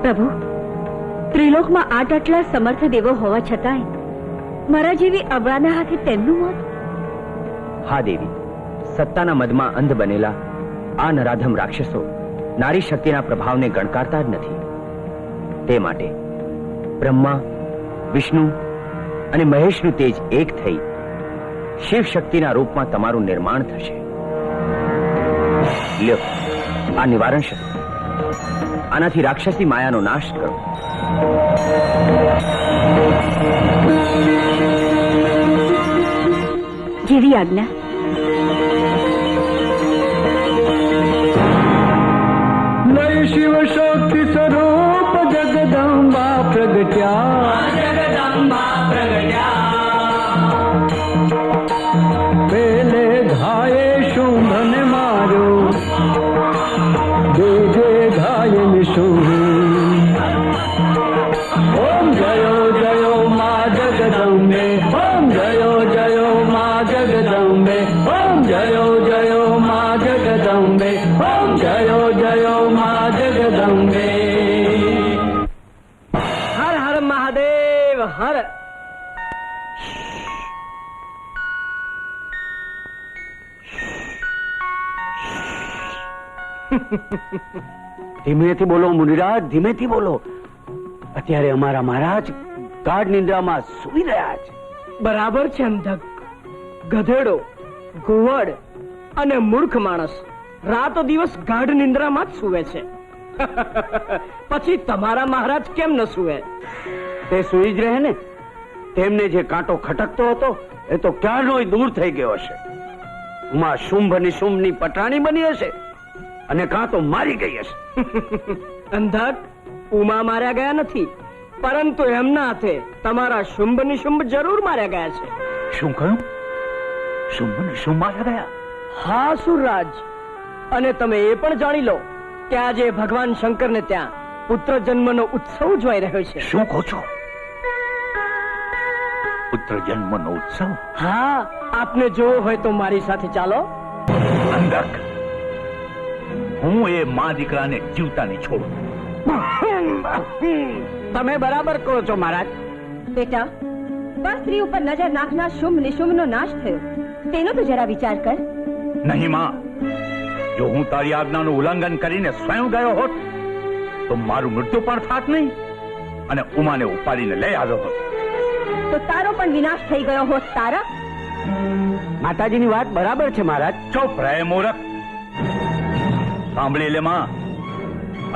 પ્રભુ, ત્રિલોકમાં આટલા સમર્થ દેવો હોવા છતાંય મારા જેવી અબળાના હાથે તેમનું મોત.
હા દેવી, સત્તાના મદમાં અંધ બનેલા આ નરાધમ રાક્ષસો નારી શક્તિના પ્રભાવને ગણકારતા જ નથી. તે માટે બ્રહ્મા, વિષ્ણુ અને મહેશનું તેજ એક થઈ શિવ શક્તિના રૂપમાં તમારું નિર્માણ થશે. લ્યો, આ નિવારણ શક્તિ. આનાથી રાક્ષસી માયાનો નાશ કરો.
જેવી આજ્ઞા.
लय शिव शक्ति स्वरूप जगदम्बा प्रगट्या. पहले घाये शुंभ ने मारो, दे घायल शुंभ. ओम जयो जयो माँ जगदम्बे, ओम जयो जयो माँ जगदम्बे, ओम जयो जयो माँ जगदम्बे, ओम जयो जयो माँ जगदम्बे.
હર હર મહાદેવ હર.
ધીમેથી બોલો મુનિરાજ, ધીમેથી બોલો. અત્યારે અમારા મહારાજ ગાઢ નિંદ્રામાં સૂઈ રહ્યા છે.
બરાબર છે અંધક. ગધેડો, ઘુવડ અને મૂર્ખ માણસ રાતો દિવસ ગાઢ નિંદ્રામાં જ સૂવે છે. પછી તમારા મહારાજ કેમ ન સૂવે?
તે સૂઈ જ રહે ને. તેમને જે કાંટો ખટકતો હતો એ તો ક્યારનોય દૂર થઈ ગયો હશે. ઉમા શુંભ નિશુંભની પટાણી બની હશે અને કાં તો મારી ગઈ હશે.
અંધક, ઉમા માર્યા ગયા નથી, પરંતુ એમના હાથે તમારા શુંભ નિશુંભ જરૂર માર્યા ગયા છે.
શું કહ્યું? શુંભ ને શું માર્યા ગયા?
હા સુરરાજ, અને તમે એ પણ જાણી લો કે આજે ભગવાન શંકરને ત્યાં પુત્ર જન્મનો ઉત્સવ ઉજવાઈ રહ્યો છે.
શું કહો છો? પુત્ર જન્મનો ઉત્સવ?
હા, આપને જોવો હોય તો મારી સાથે ચાલો.
અંધક, હું એ માં દીકરાને જીવતા નહીં છોડું.
તમે બરાબર કહો છો મહારાજ.
બેટા, પર સ્ત્રી ઉપર નજર નાખનાર શુંભ નિશુંભનો નાશ થયો તેનો તો જરા વિચાર કર.
નહીં માં, જો હું તારી આજ્ઞાનું ઉલ્લંઘન કરીને સ્વયં ગયો હોત તો મારું મૃત્યુ પણ થાત નહીં અને ઉમાને ઉપાડીને લઈ આવ્યો હોત.
તો તારો પણ વિનાશ થઈ ગયો હોત. તારા
માતાજીની વાત બરાબર છે મહારાજ.
ચૂપ રહે મૂરખ. સાંભળી લે માં,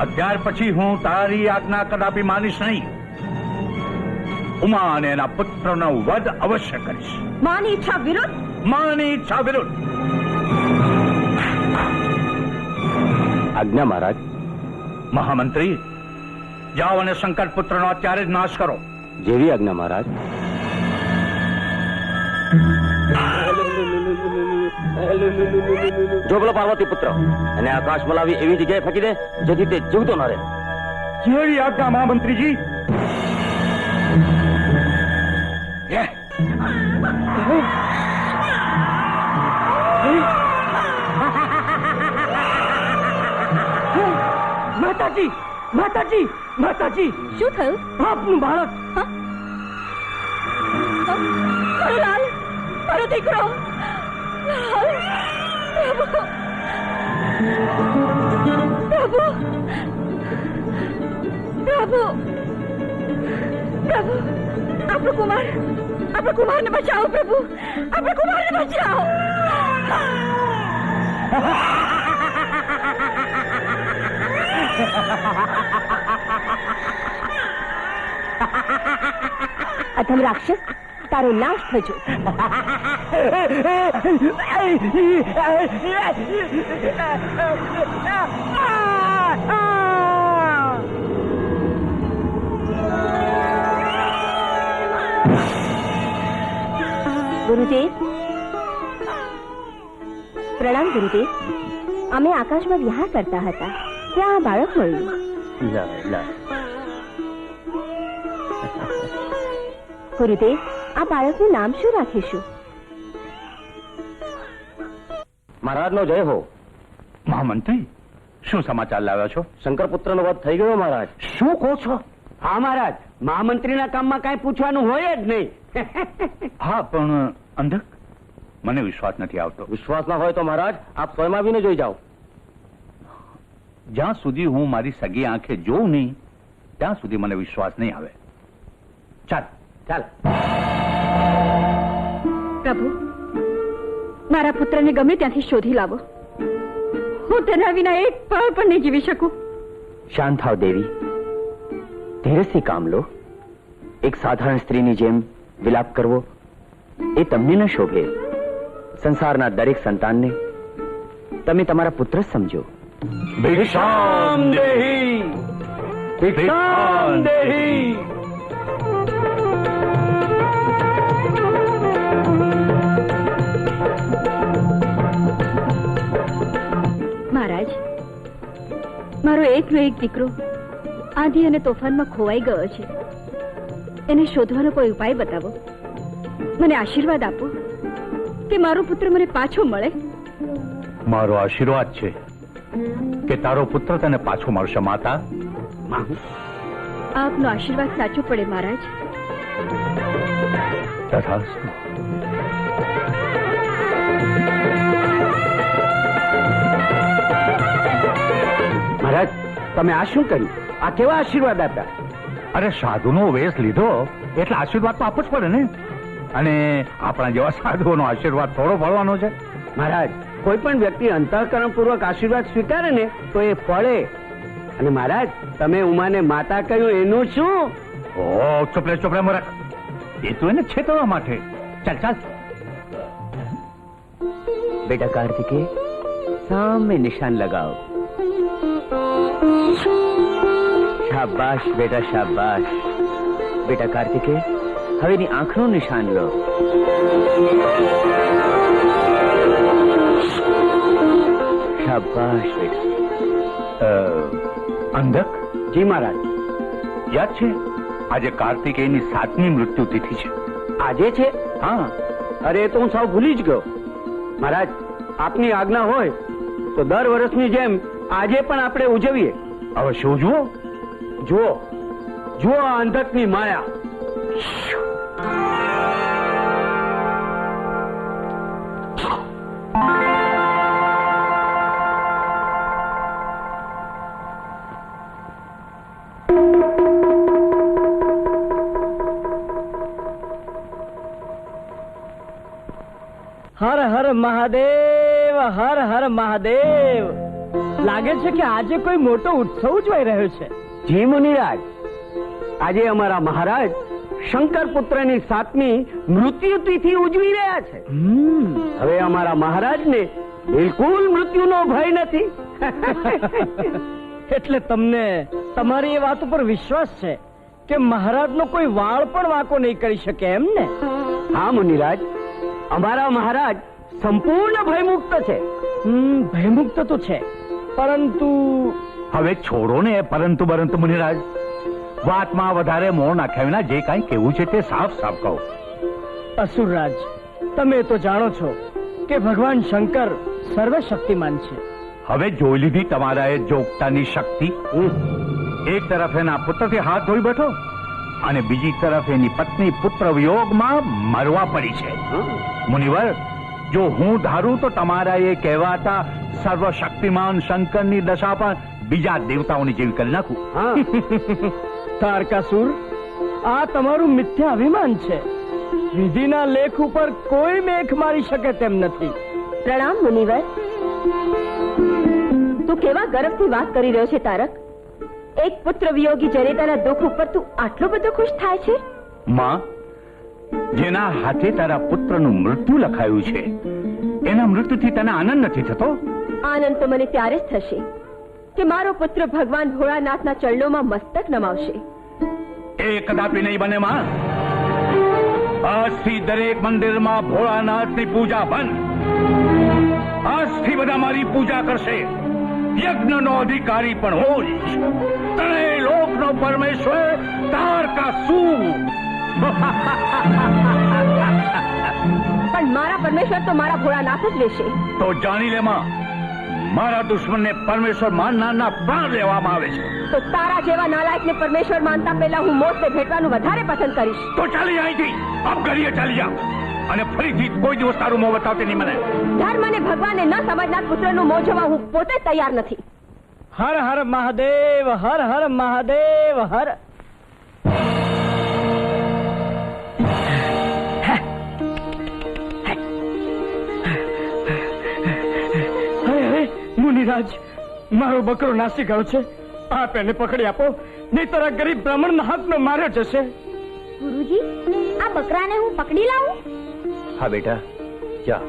અત્યાર પછી હું તારી આજ્ઞા કદાપી માનીશ નહીં. ઉમા અને એના પુત્રનો વધ અવશ્ય કરીશ.
માની ઈચ્છા વિરુદ્ધ
માની ઈચ્છા વિરુદ્ધ.
આજ્ઞા મહારાજ.
મહામંત્રી, જાઓ અને શંકર પુત્રનો અત્યારે જ નાશ કરો.
જેવી આજ્ઞા મહારાજ. જો પેલો પાર્વતી પુત્ર અને આકાશ મલાવી એવી જગ્યાએ ફેંકી દે જેથી તે જીવતો ન રહે.
જેવી આજ્ઞા મહામંત્રીજી.
માતાજી, માતાજી, માતાજી,
શું થયું?
આપનું બાળક.
મારો લાલ, મારો દીકરો. પ્રભુ, પ્રભુ, પ્રભુ, આપણો કુમારને બચાવો. પ્રભુ, આપણા કુમારને બચાવો. અધમ રાક્ષસ, તારો નાશ થજો. ગુરુદેવ, પ્રણામ ગુરુદેવ. અમે આકાશમાં વિહાર કરતા હતા, ત્યાં આ બાળક મળ્યું. ગુરુદેવ, આ બાળકનું નામ શું રાખીશું?
મહારાજનો જય હો.
મહામંત્રી, શું સમાચાર લાવ્યા છો?
શંકર પુત્રનો વધ થઈ ગયો મહારાજ.
શું કહો છો?
હા મહારાજ, મહામંત્રીના કામમાં કાંઈ પૂછવાનું હોય જ નહીં.
હા, પણ અંધક, મને વિશ્વાસ નથી આવતો.
વિશ્વાસ ના હોય તો મહારાજ આપ સ્વયં આવીને જોઈ જાઓ.
જ્યાં સુધી હું મારી સગી આંખે જોઉં નહીં ત્યાં સુધી મને વિશ્વાસ નહીં આવે. ચાલ.
ચાલ.
પ્રભુ, મારા પુત્રને ગમે ત્યાંથી શોધી લાવો. હું તેના વિના એક પળ પણ નહીં જીવી શકું.
શાંત થાવ દેવી, ધીરજથી કામ લો. એક સાધારણ સ્ત્રીની જેમ વિલાપ કરવો એ તમને ન શોભે. સંસારના દરેક સંતાનને તમે તમારા પુત્ર સમજો.
ભિક્ષામ દેહી, ભિક્ષામ દેહી.
મહારાજ, મારો એકનો એક દીકરો આંધી અને તોફાનમાં ખોવાઈ ગયો છે. એને શોધવાનો કોઈ ઉપાય બતાવો. મને આશીર્વાદ આપો કે મારો પુત્ર મને પાછો મળે.
મારો આશીર્વાદ છે કે તારો પુત્ર તને પાછો મળશે. માતા,
આપનો આશીર્વાદ સાચો પડે મહારાજ.
તથાસ્તુ.
મહારાજ, તમે આ શું કર્યું? આ કેવા આશીર્વાદ આપ્યા?
અરે, સાધુનો વેશ લીધો એટલે આશીર્વાદ તો આપવો જ પડે ને. અને આપણા જેવા સાધુઓનો આશીર્વાદ થોડો ફળવાનો છે?
મહારાજ, કોઈ પણ વ્યક્તિ અંતઃકરણ પૂર્વક આશીર્વાદ સ્વીકારે ને તો એ ફળે. અને મહારાજ, તમે ઉમાને માતા કહ્યું એનું શું?
ઓ, ચોપડે મૂરખ, એ તો એને છેતરવા માટે. ચાલ ચાલ.
બેટા કાર્તિકે, સામે નિશાન લગાવો. શાબાશ બેટા, શાબાશ. બેટા કાર્તિકે, હવેની આંખનું નિશાન લો. શાબાશ બેટા.
અંધક,
જી મહારાજ.
યાદ છે આજે કાર્તિકેયની 7મી મૃત્યુ તિથિ છે?
આજે છે?
હા.
અરે, એ તો હું સાવ ભૂલી જ ગયો. મહારાજ, આપની આજ્ઞા હોય તો દર વર્ષની જેમ આજે પણ આપણે ઉજવીએ.
હવે શું જુઓ?
જુઓ, જુઓ આ અંધકની માયા.
હર હર મહાદેવ, હર હર મહાદેવ. લાગે છે કે આજે કોઈ મોટો ઉત્સવ ઉજવાઈ રહ્યો છે.
જી મુનિરાજ, આજે અમારા મહારાજ શંકર પુત્રની 7મી મૃત્યુ તિથિ ઉજવી રહ્યા છે. હવે અમારા મહારાજને બિલકુલ મૃત્યુનો ભય નથી.
એટલે તમને તમારી એ વાત ઉપર વિશ્વાસ છે કે મહારાજનો કોઈ વાળ પણ વાંકો નહીં કરી શકે એમ ને?
હા મુનિરાજ, અમારા મહારાજ સંપૂર્ણ ભયમુક્ત છે.
ભયમુક્ત તો છે, પરંતુ
હવે છોડો ને પરંતુ બરંતુ મુનિરાજ, વાતમાં વધારે મોં નાખ્યા વિના જે કાંઈ કહેવું છે તે સાફ સાફ કહો.
અસુરરાજ, તમે તો જાણો છો કે ભગવાન શંકર સર્વશક્તિમાન છે.
હવે જોઈ લીધી તમારા એ જોગતાની શક્તિ. એક તરફ એના પુત્રથી હાથ ધોઈ બેઠો અને બીજી તરફ એની પત્ની પુત્ર વિયોગમાં મરવા પડી છે. મુનિવર, જો હું ધારું તો તમારા એ કહેવાતા સર્વશક્તિમાન શંકરની દશા પણ બીજા દેવતાઓની જેવી કરી નાખું.
તારકાસુર, આ તમારું મિથ્યા અભિમાન છે. વિધિના લેખ ઉપર કોઈ મેખ મારી શકે તેમ નથી.
પ્રણામ મુનિવર. તું કેવા ગર્વથી વાત કરી રહ્યો છે તારક? એક પુત્ર વિયોગી જનેતાના દુઃખ ઉપર તું આટલો બધો ખુશ થાય છે?
માં, જેના હાથે તારા પુત્રનું મૃત્યુ લખાયું છે એના મૃત્યુથી તને આનંદ નથી થતો?
આનંદ તો મને ત્યારે જ થશે કે મારો પુત્ર ભગવાન ભોળાનાથના ચરણોમાં મસ્તક નમાવશે.
એ કદાપી નહીં બને માં. આજથી દરેક મંદિરમાં ભોળાનાથની પૂજા બંધ. આજથી બધા મારી પૂજા કરશે. યજ્ઞનો અધિકારી પણ હું જ. ત્રણેય લોકનો પરમેશ્વર તારકાસુર.
પણ મારા પરમેશ્વર તો મારા ભોળાનાથ જ રહેશે.
તો જાણી લે માં, મારા દુશ્મનને પરમેશ્વર માનનારના પ્રાણ લેવામાં આવે છે.
તો તારા જેવા નાલાયકને પરમેશ્વર માનતા પહેલા હું મોતને ભેટવાનું વધારે પસંદ કરીશ.
તો ચાલી અહીંથી, અબ ઘડીએ ચાલી જા. અને ફરીથી કોઈ દિવસ તારું મોં બતાવતી નહીં મને.
ધર્મ અને ભગવાનને ન સમજનાર પુત્રનું મોં જોવા હું પોતે તૈયાર નથી.
હર હર મહાદેવ, હર હર મહાદેવ, હર. મુનિરાજ, મારો બકરો નાસી ગયો છે. આપ એને પકડી આપો, નહીંતર આ ગરીબ બ્રાહ્મણના હાથમાં માર્યો જશે.
ગુરુજી, આ બકરાને હું પકડી લાવું?
હા બેટા, જા.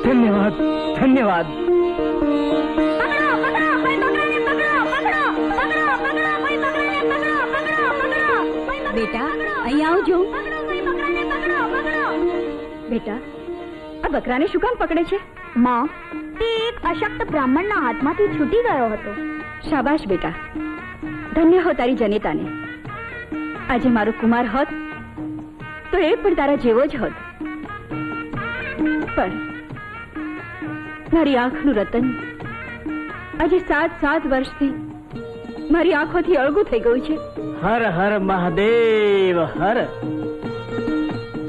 ધન્યવાદ, ધન્યવાદ.
બેટા, અહીં આવજો. બેટા, આ બકરાને શું કામ પકડે છે?
માં, તે એક અશક્ત બ્રાહ્મણના હાથમાંથી છૂટી ગયો હતો.
શાબાશ બેટા, ધન્ય હો તારી જનેતાને. આજે મારો કુમાર હોત તો એ પણ તારા જેવો જ હોત. પણ મારી આંખનું રતન આજે 7 વર્ષથી મારી આંખોથી અળગું થઈ ગયું છે.
હર હર મહાદેવ, હર.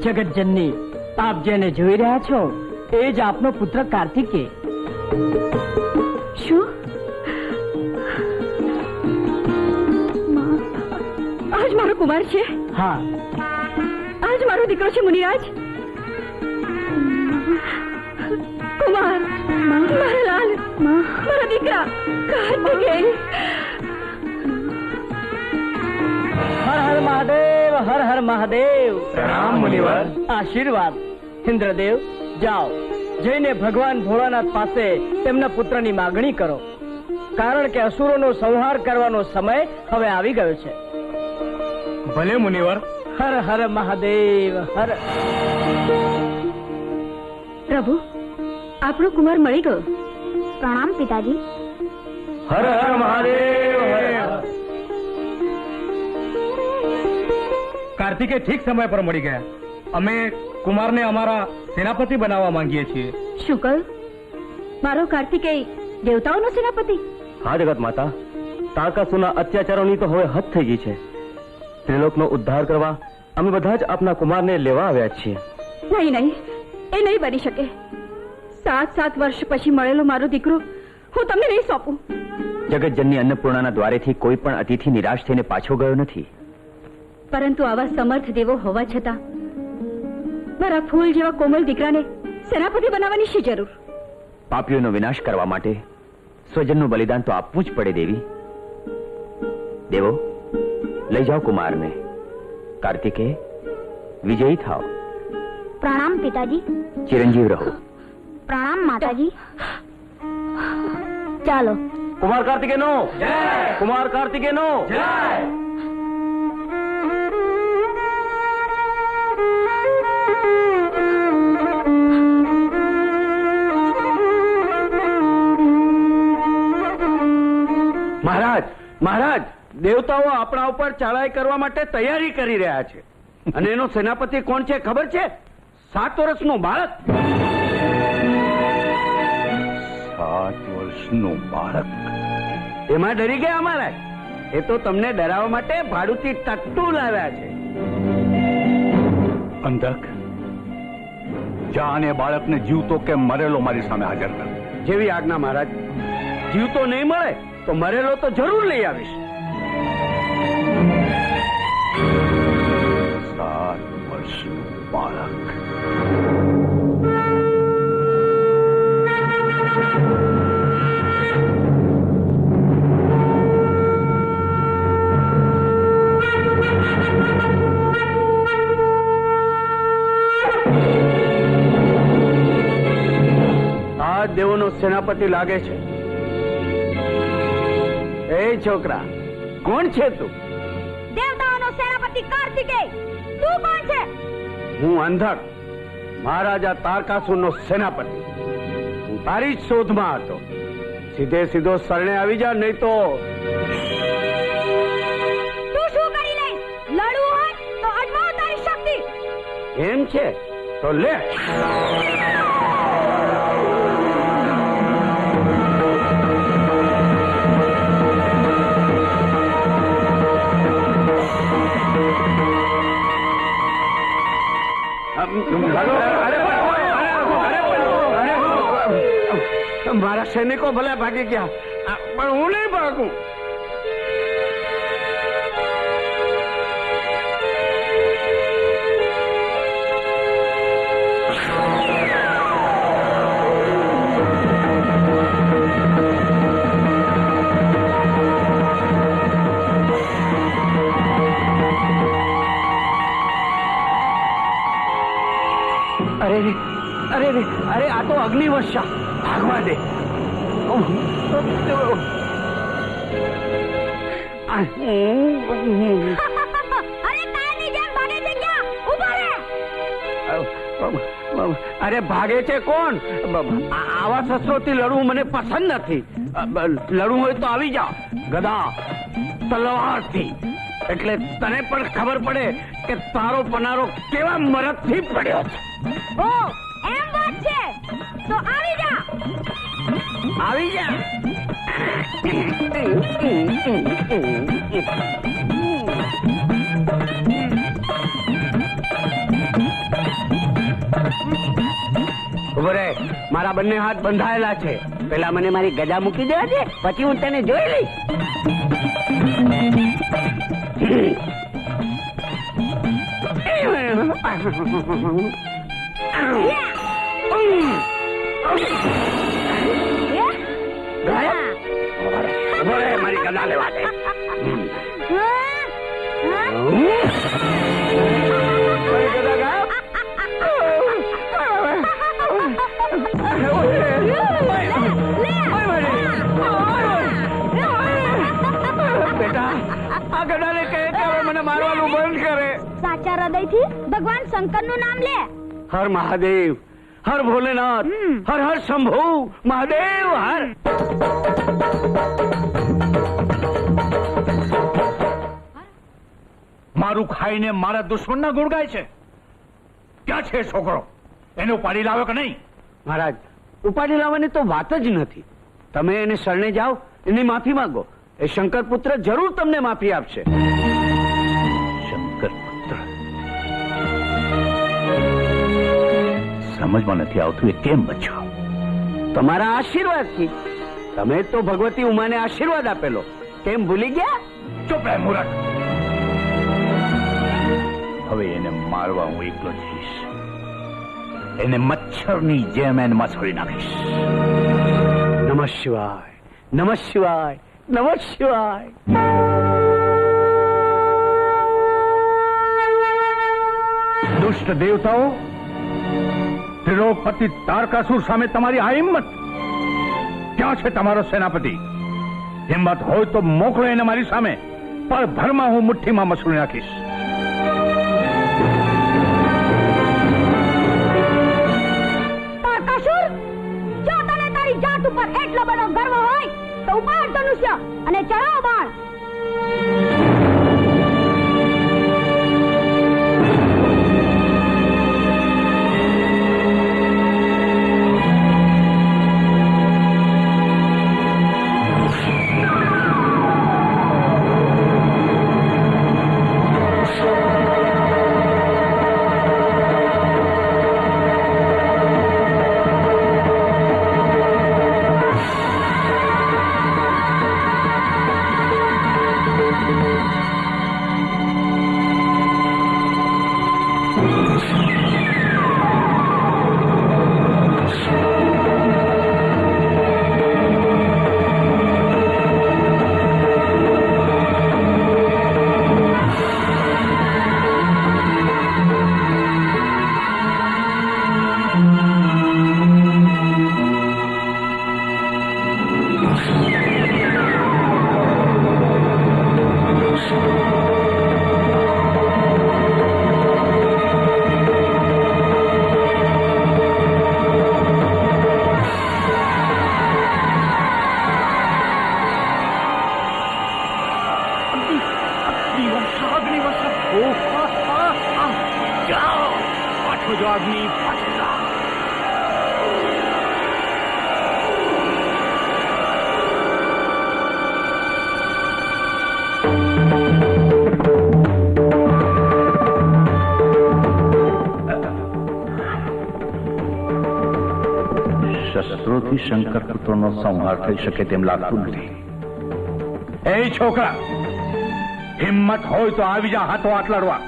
જગતજનની, આપ જેને જોઈ રહ્યા છો એ જ આપનો પુત્ર કાર્તિકે.
શું? આજ મારો કુમાર છે?
હા,
આજ મારો દીકરો છે મુનિરાજ. કુમાર, મારા લાલ, મારા દીકરા કાર્તિકેય.
હર હર મહાદેવ, હર હર મહાદેવ.
પ્રણામ મુનિવર.
આશીર્વાદ. ઇન્દ્રદેવ, જાઓ, જઈને ભગવાન ભોળાનાથ પાસે તેમના પુત્રની માગણી કરો, કારણ કે અસુરોનો સંહાર કરવાનો સમય હવે આવી ગયો છે.
ભલે મુનિવર.
હર હર મહાદેવ, હર.
પ્રભુ, આપણો કુમાર મળી ગયો.
પ્રણામ પિતાજી.
હર હર મહાદેવ, હર.
કાર્તિકે ઠીક સમય પર મળી ગયા. અમે કુમારને અમારા સેનાપતિ બનાવવા માંગીએ છીએ.
શું કહ્યું? મારો કાર્તિકેય દેવતાઓનો સેનાપતિ?
હા જગત માતા, તારકાસુરના અત્યાચારોની તો હવે હદ થઈ ગઈ છે. ત્રિલોકનો ઉદ્ધાર કરવા અમે બધા જ આપના કુમારને લેવા આવ્યા છીએ.
નહીં નહીં, એ નહીં બની શકે. 7 વર્ષ પછી મળેલો મારો દીકરો હું તમને નહીં સોંપું.
જગતજનની અન્નપૂર્ણાના દ્વારેથી કોઈ પણ અતિથિ નિરાશ થઈને પાછો ગયો નથી.
પરંતુ આવા સમર્થ દેવો હોવા છતાં મારા ફૂલ જેવા કોમલ દીકરાને સેનાપતિ બનાવવાની શી જરૂર?
પાપીઓનો વિનાશ કરવા માટે સ્વજનનું બલિદાન તો આપવું જ પડે. દેવી, દેવો, લઈ જાઓ કુમારને. કાર્તિકે વિજયી થાઓ.
પ્રણામ પિતાજી.
ચિરંજીવ રહો.
પ્રણામ માતાજી. ચાલો.
કુમાર કાર્તિકે નો કુમાર કાર્તિકે નો
મહારાજ મહારાજ, દેવતાઓ આપણા ઉપર ચડાઈ કરવા માટે તૈયારી કરી રહ્યા છે. અને એનો સેનાપતિ કોણ છે ખબર છે? 7 વર્ષનું બાળક.
7 વર્ષનું બાળક?
એમાં ડરી ગયા મહારાજ. એ તો તમને ડરાવવા માટે ભાડુતી ટટ્ટુ લાવ્યા છે.
અંધક, જા અને બાળકને જીવતો કે મરેલો મારી સામે હાજર કર.
જેવી આજ્ઞા મહારાજ. જીવતો નહીં મળે તો મરેલો તો જરૂર લઈ આવીશ.
7 વર્ષનું બાળક.
આ દેવોનો સેનાપતિ લાગે છે. એ છોકરા, કોણ છે તું?
દેવતાઓનો સેનાપતિ કાર્તિકેય. તું કોણ છે?
હું અંધક, મહારાજા તારકાસુરનો સેનાપતિ. હું તારી જ શોધમાં હતો. સીધે સીધો શરણે આવી જા, નહીં તો
તું શું કરી લઈશ? લડવું હોય તો અજમાવ તારી શક્તિ.
એમ છે તો લે. મારા સૈનિકો ભલે ભાગી ગયા, પણ હું નહીં ભાગું. અરે અરે અરે, આ તો અગ્નિવર્ષા. ભાગવા દે.
અરે તારની જેમ ભાગે છે ક્યાં? ઊભા રહે.
અરે ભાગે છે કોણ? આવા શસ્ત્રોથી લડવું મને પસંદ નથી. લડવું હોય તો આવી જા, ગદા તલવારથી. એટલે તને પણ ખબર પડે કે તારો પનારો કેવા મરદથી પડ્યો છે.
ઓ એમ વાત છે તો આવી જા.
આવી જા. ઉભો રે. મારા બંને હાથ બંધાયેલા છે. પેલા મને મારી ગદા મૂકી દેવા દે, પછી હું તને જોઈ લઈશ. ઉભો રે, મારી ગદા લેવા દે. મારી ગદા ગાયબ. બેટા, આ ગદાને કહે કે હવે મને મારવાનું બંધ કરે.
સાચા હૃદયથી ભગવાન શંકરનું નામ લે.
હર મહાદેવ, હર ભોલેનાથ, હર હર શંભુ મહાદેવ હર.
મારું ખાઈને મારા દુશ્મનના ગુણ ગાય છે. ક્યાં છે છોકરો? એને ઉપાડી લાવ્યો કે નહીં?
મહારાજ, ઉપાડી લાવવાની તો વાત જ નથી. તમે એને શરણે જાઓ, એની માફી માંગો. એ શંકર પુત્ર જરૂર તમને માફી આપશે.
શંકર પુત્ર? સમજમાં નથી આવતું એ કેમ બચ્યો?
તમારા આશીર્વાદથી. તમે તો ભગવતી ઉમાને આશીર્વાદ આપેલો, કેમ ભૂલી ગયા?
ચૂપ રહે મૂરખ. હવે એને મારવા હું એકલો જઈશ. એને મચ્છરની જેમ એને મસળી નાખીશ.
નમઃ શિવાય, નમઃ શિવાય, નમઃ શિવાય.
દુષ્ટ દેવતાઓ, ત્રિલોકપતિ તારકાસુર સામે તમારી આ હિંમત? ક્યાં છે તમારો સેનાપતિ? હિંમત હોય તો મોકલો એને મારી સામે. પણ ભરમાં હું મુઠ્ઠીમાં મસળી નાખીશ.
તારકાસુર, જો તને તારી જાત ઉપર એટલો બધો ગર્વ હોય તો ઉપાડ ધનુષ્ય અને ચઢાવ બાણ.
શસ્ત્રોથી શંકર પુત્રોનો સંહાર થઈ શકે તેમ લાગતું નથી. એ છોકરા, હિંમત હોય તો આવી જા હાથો હાથ લડવા.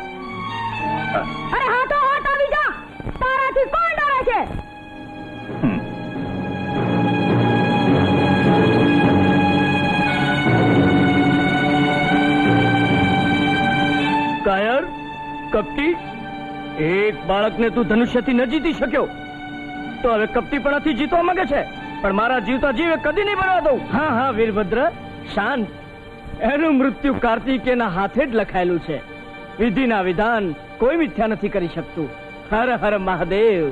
અરે હાથો હાથ આવી જા, તારાથી કોણ ડરે છે?
કાયર, કપટી, એક બાળકને તું ધનુષ્યથી ન જીતી શક્યો તો હવે કપટીપણાથી જીતવા માંગે છે. પણ મારા જીવતા જીવે કદી નહીં બનવા દઉં. હા હા વીરભદ્ર, શાંત. એનું મૃત્યુ કાર્તિકેયના હાથે જ લખાયેલું છે. વિધિના વિધાન કોઈ મિથ્યા નથી કરી શકતું. હર હર મહાદેવ.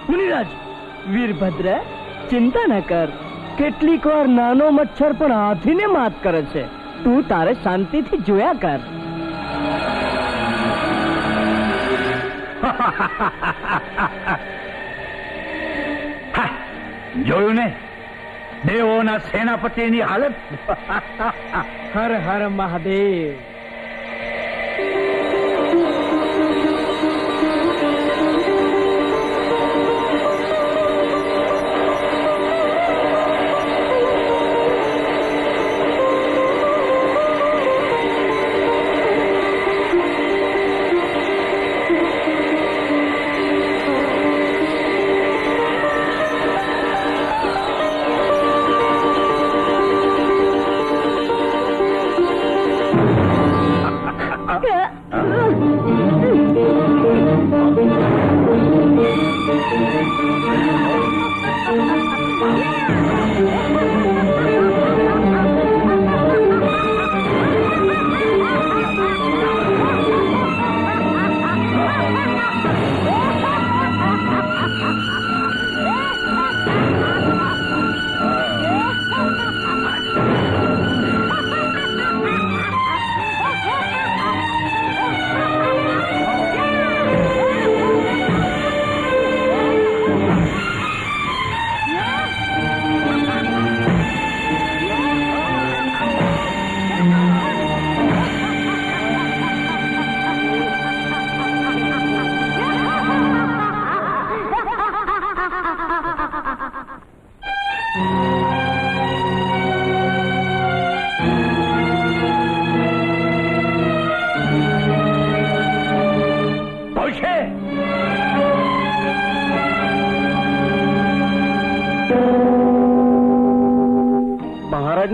મુનિરાજ, વીરભદ્ર ચિંતા ન કર. કેટલીક વાર નાનો મચ્છર પણ હાથીને માત કરે છે. તું તારે શાંતિથી જોયા કર.
જોયું ને દેવોના સેનાપતિની હાલત.
હર હર મહાદેવ.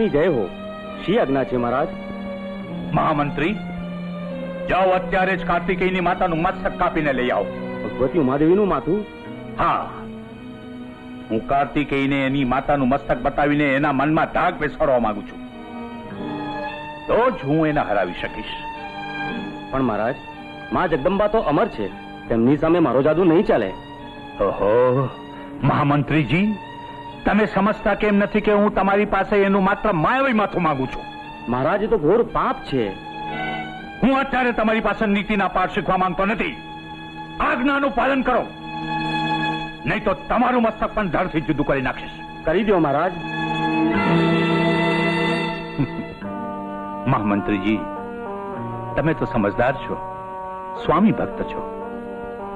માતાની જય હો. શી આજ્ઞા છે મહારાજ?
મહામંત્રી, જાઓ અત્યારે જ કાર્તિકેયની માતાનું મસ્તક કાપીને લઈ આવો.
ભગવતી ઉમાદેવીનું માથું?
હા, હું કાર્તિકેયને એની માતાનું મસ્તક બતાવીને એના મનમાં ધાક બેસાડવા માંગુ છું. તો જ હું એને હરાવી શકીશ.
પણ મહારાજ, માં જગદંબા તો અમર છે, તેમની સામે મારો જાદુ નહીં ચાલે.
ઓહો મહામંત્રીજી, તમે સમજતા કેમ નથી કે હું તમારી પાસે એનું માત્ર માયાવી માથું માંગુ છું?
મહારાજ, એ તો ઘોર પાપ છે.
હું અત્યારે તમારી પાસે નીતિના પાઠ શીખવા માંગતો નથી. આજ્ઞાનું પાલન કરો, નહીં તો તમારું મસ્તક પણ ધરથી જુદું કરી નાખીશ.
કરી દો મહારાજ.
મહામંત્રીજી, તમે તો સમજદાર છો, સ્વામી ભક્ત છો.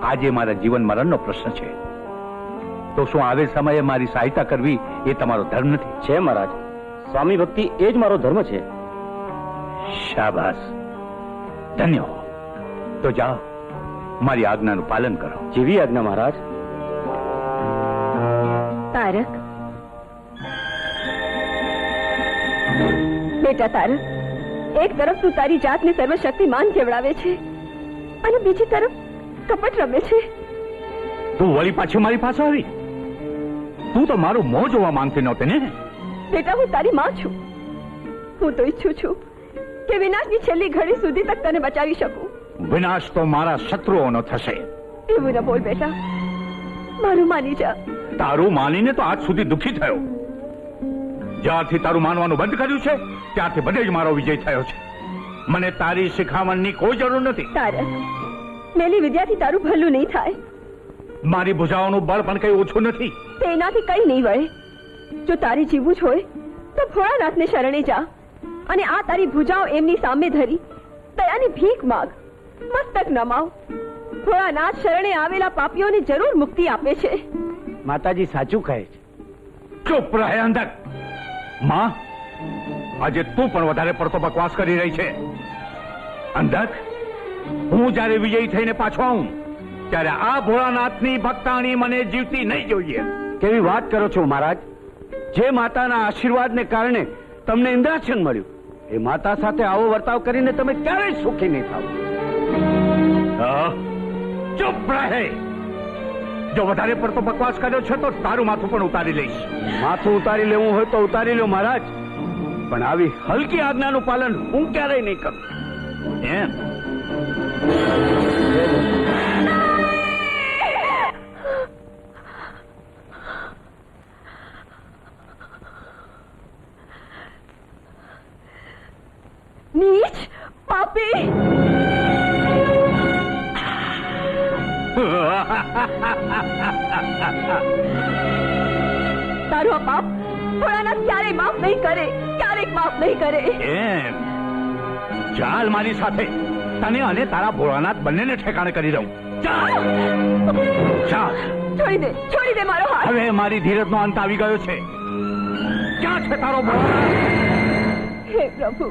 આજે મારા જીવન મરણનો પ્રશ્ન છે, તો શું આવે સમયે મારી સહાયતા કરવી એ તમારો ધર્મ નથી?
છે મહારાજ, સ્વામી ભક્તિ એ જ મારો ધર્મ છે.
શાબાશ, ધન્ય હો. તો જાઓ, મારી આજ્ઞાનું પાલન કરો.
જેવી આજ્ઞા મહારાજ.
તારક, બેટા તારક, એક તરફ તું તારી જાતને સર્વશક્તિમાન કેવડાવે છે અને બીજી તરફ કપટ રમે છે.
તું વળી પાછી મારી પાસે આવી? તું તો મારું મોં જોવા માંગતી નહોતી ને?
બેટા, હું તારી માં છું. હું તો ઈચ્છું છું કે વિનાશની છેલ્લી ઘડી સુધી તક તને બચાવી શકું.
વિનાશ તો મારા શત્રુઓનો થશે.
એવું ન બોલ બેટા, મારું માની જા.
તારું માનીને તો આજ સુધી દુઃખી થયો. જ્યારથી તારું માનવાનું બંધ કર્યું છે ત્યારથી બધે જ મારો વિજય થયો છે. મને તારી શિખામણની કોઈ જરૂર નથી.
તારક, મેલી વિદ્યાથી તારું ભલું નહીં થાય.
મારી ભુજાઓનું બળ પણ કઈ ઓછું નથી.
તેનાથી કઈ નહીં વળે. જો તારી જીવવું જ હોય તો ભોળાનાથને શરણે જા અને આ તારી ભુજાઓ એમની સામે ધરી દયાની ભીખ માગ, મસ્તક નમાવ. ભોળાનાથ શરણે આવેલા પાપીઓને જરૂર મુક્તિ આપે છે.
માતાજી સાચું કહે છે.
ચૂપ રહે અંધક. માં, આજે તું પણ વધારે પડતો બકવાસ કરી રહી છે. અંધક, હું જયારે વિજયી થઈને પાછો આવું ત્યારે આ ભોળાનાથની ભક્તાણી મને જીવતી નહીં જોઈએ.
કેવી વાત કરો છો મહારાજ? જે માતાના આશીર્વાદને કારણે તમને ઇન્દ્રાસન મળ્યું, એ માતા સાથે આવો વર્તાવ કરીને તમે ક્યારેય સુખી નહીં થાવ.
ચૂપ રહે. જો વધારે પડતો બકવાસ કર્યો છે તો તારું માથું પણ ઉતારી લઈશ.
માથું ઉતારી લેવું હોય તો ઉતારી લો મહારાજ, પણ આવી હલકી આજ્ઞાનું પાલન હું ક્યારેય નહીં કરું.
એમ?
નીચ, પાપી! તારું આ પાપ ભોળાનાથ ક્યારેય માફ નહીં કરે, ક્યારેય માફ નહીં કરે.
એમ? ચાલ મારી સાથે, તને અને તારા ભોળાનાથ બંનેને ઠેકાણે કરી દઉં. ચાલ ચાલ.
છોડી દે મારો હાથ.
હવે મારી ધીરજનો અંત આવી ગયો છે. ક્યાં છે તારો ભોળાનાથ?
હે પ્રભુ,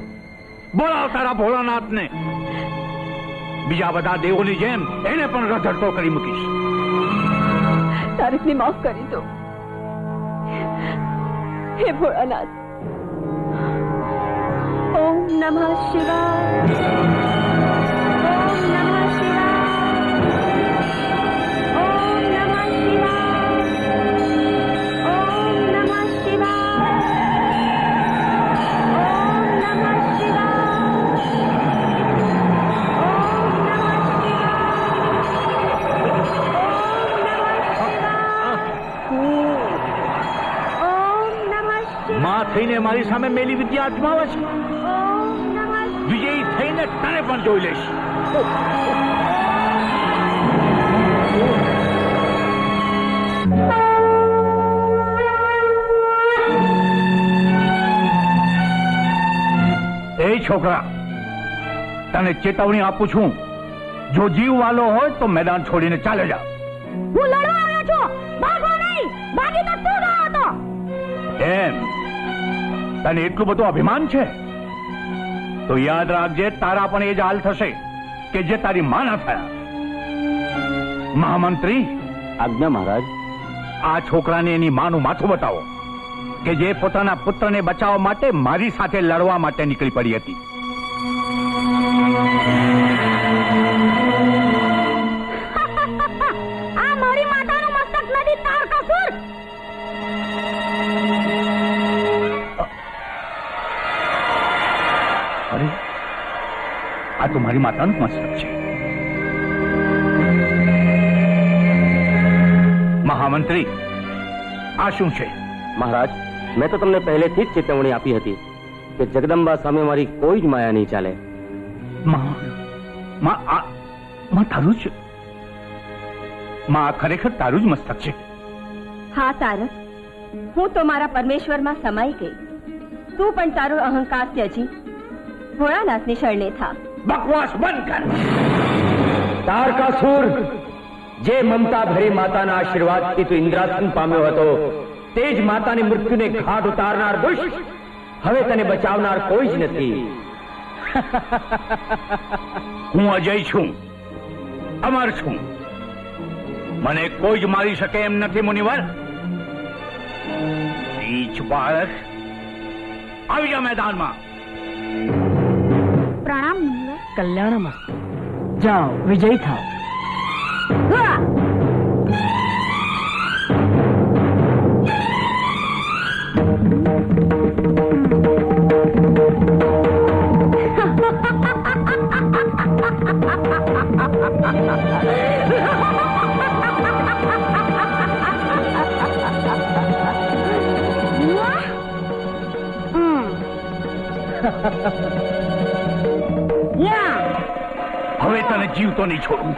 બોલાવ તારા ભોળાનાથને. બીજા બધા દેવોની જેમ એને પણ રધડતો કરી મૂકીશ.
તારકને માફ કરી દો. હે ભોળાનાથ. ઓમ નમઃ શિવાય. ઓમ નમઃ શિવાય. ઓમ નમઃ શિવાય. ઓમ નમઃ શિવાય. ઓમ નમઃ
માં થઈને મારી સામે મેલી વિદ્યા અજમાવે છે. વિજયી થઈને તને પણ જોઈ લઈશ. એ છોકરા, તને ચેતવણી આપું છું, જો જીવ વાલો હોય તો મેદાન છોડીને ચાલે જા.
હું લડવા આવ્યો છું, ભાગો નહીં. ભાગી તો તું ગયો હતો.
એમ? તને એટલું બધું અભિમાન છે તો યાદ રાખજે, તારા પણ એ જ હાલ થશે કે જે તારી માના થયા. મહામંત્રી,
આજ્ઞા મહારાજ.
આ છોકરાને એની માનું માથું બતાવો. કે જે પોતાના પુત્રને બચાવવા માટે મારી સાથે લડવા માટે નીકળી પડી હતી.
આ મારી માતાનું મસ્તક નથી, તારકાસુર.
અરે, આ તો મારી માતાનું મસ્તક છે. મહામંત્રી, આ શું છે?
મહારાજ, મેં તો તમને પહેલેથી જ ચેતવણી આપી હતી કે જગદંબા સામે મારી કોઈ જ માયા નહીં ચાલે.
માં તારું જ માં ખરેખર તારું જ મસ્તક છે.
હા તારક, હું તો મારા પરમેશ્વરમાં સમાઈ ગઈ. તું પણ તારો અહંકાર ત્યજી ભોળાનાથની શરણે થા.
બકવાસ બંધ કર.
તારકાસુર, જે મમતા ભરી માતાના આશીર્વાદથી તું ઇન્દ્રાસન પામ્યો હતો, તે જ માતાની મૃત્યુને ઘાટ ઉતારનાર દુષ્ટ હવે તને બચાવનાર કોઈ જ નથી.
હું અજય છું, અમર છું. મને કોઈ જ મારી શકે એમ નથી. મુનિવર, નીચ બાળક, આવી જા મેદાનમાં.
પ્રણામ.
કલ્યાણમાં જાઓ, વિજયી થાઓ.
હવે તને જીવતો નહીં છોડું.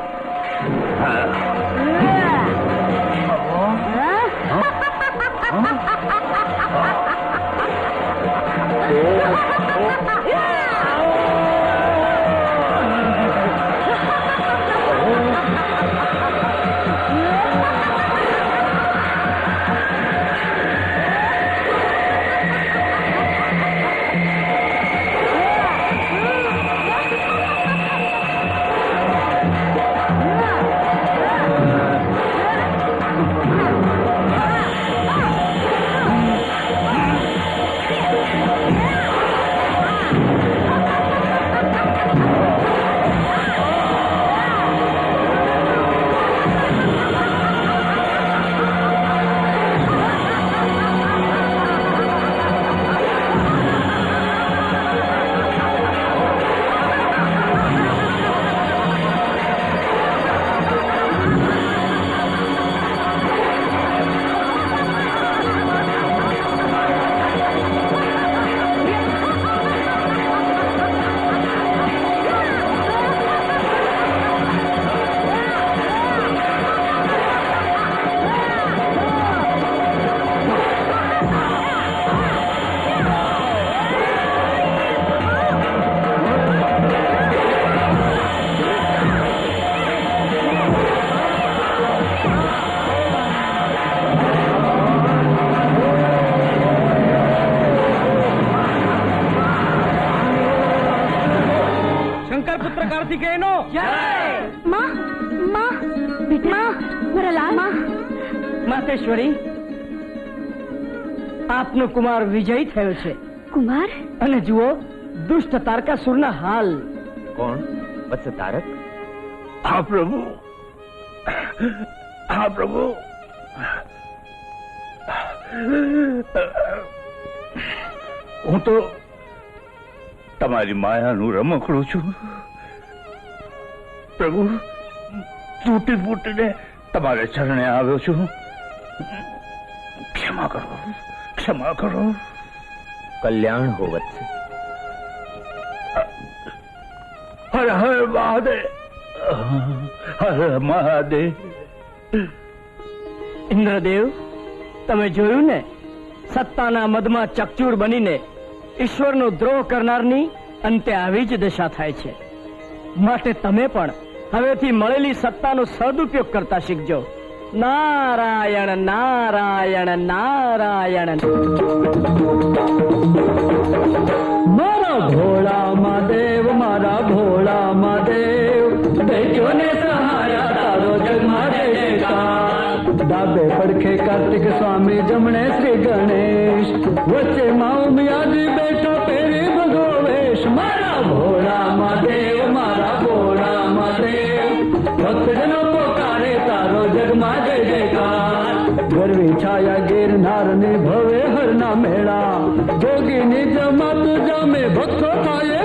કાર્તિકેયનો
માં માં બેટા મારા લાલ માં.
માતેશ્વરી, આપનો કુમાર વિજયી થયો છે.
કુમાર?
અને જુઓ દુષ્ટ તારકાસુરના હાલ.
કોણ? વત્સ તારક?
હા પ્રભુ, હા પ્રભુ. હું તો તમારી માયાનું રમકડું છું પ્રભુ. તૂટી ફૂટીને તમારે ચરણે આવ્યો છું. ક્ષમા કરો, ક્ષમા કરો.
કલ્યાણ હો વત્સ.
હર હર મહાદેવ, હર મહાદેવ.
ઇન્દ્રદેવ, તમે જોયું ને, સત્તાના મદમાં ચકચૂર બનીને ઈશ્વરનો દ્રોહ કરનારની અંતે આવી જ દશા થાય છે. માટે તમે પણ હવેથી મળેલી સત્તાનો સદુપયોગ કરતા શીખજો. નારાયણ નારાયણ નારાયણ.
મારા ભોળા મહાદેવ, મારા ભોળા મહાદેવ, બેઠો ને સહાયા તારો જગમાં જય જયકાર. ડાબે પડખે કાર્તિક સ્વામી, જમણે શ્રી ગણેશ, વચ્ચે માઉમિયાજી બેઠા પહેરી ભગવો વેશ મારા ભોળા મહાદેવ મારા ભોળા મહાદેવ ભક્તજનો પોકારે તારો જગમાં જય જયકાર ગરવી છાયા ગિરનાર ને ભવે હરના મેળા જોગીની જમાત જામે ભક્તો થાય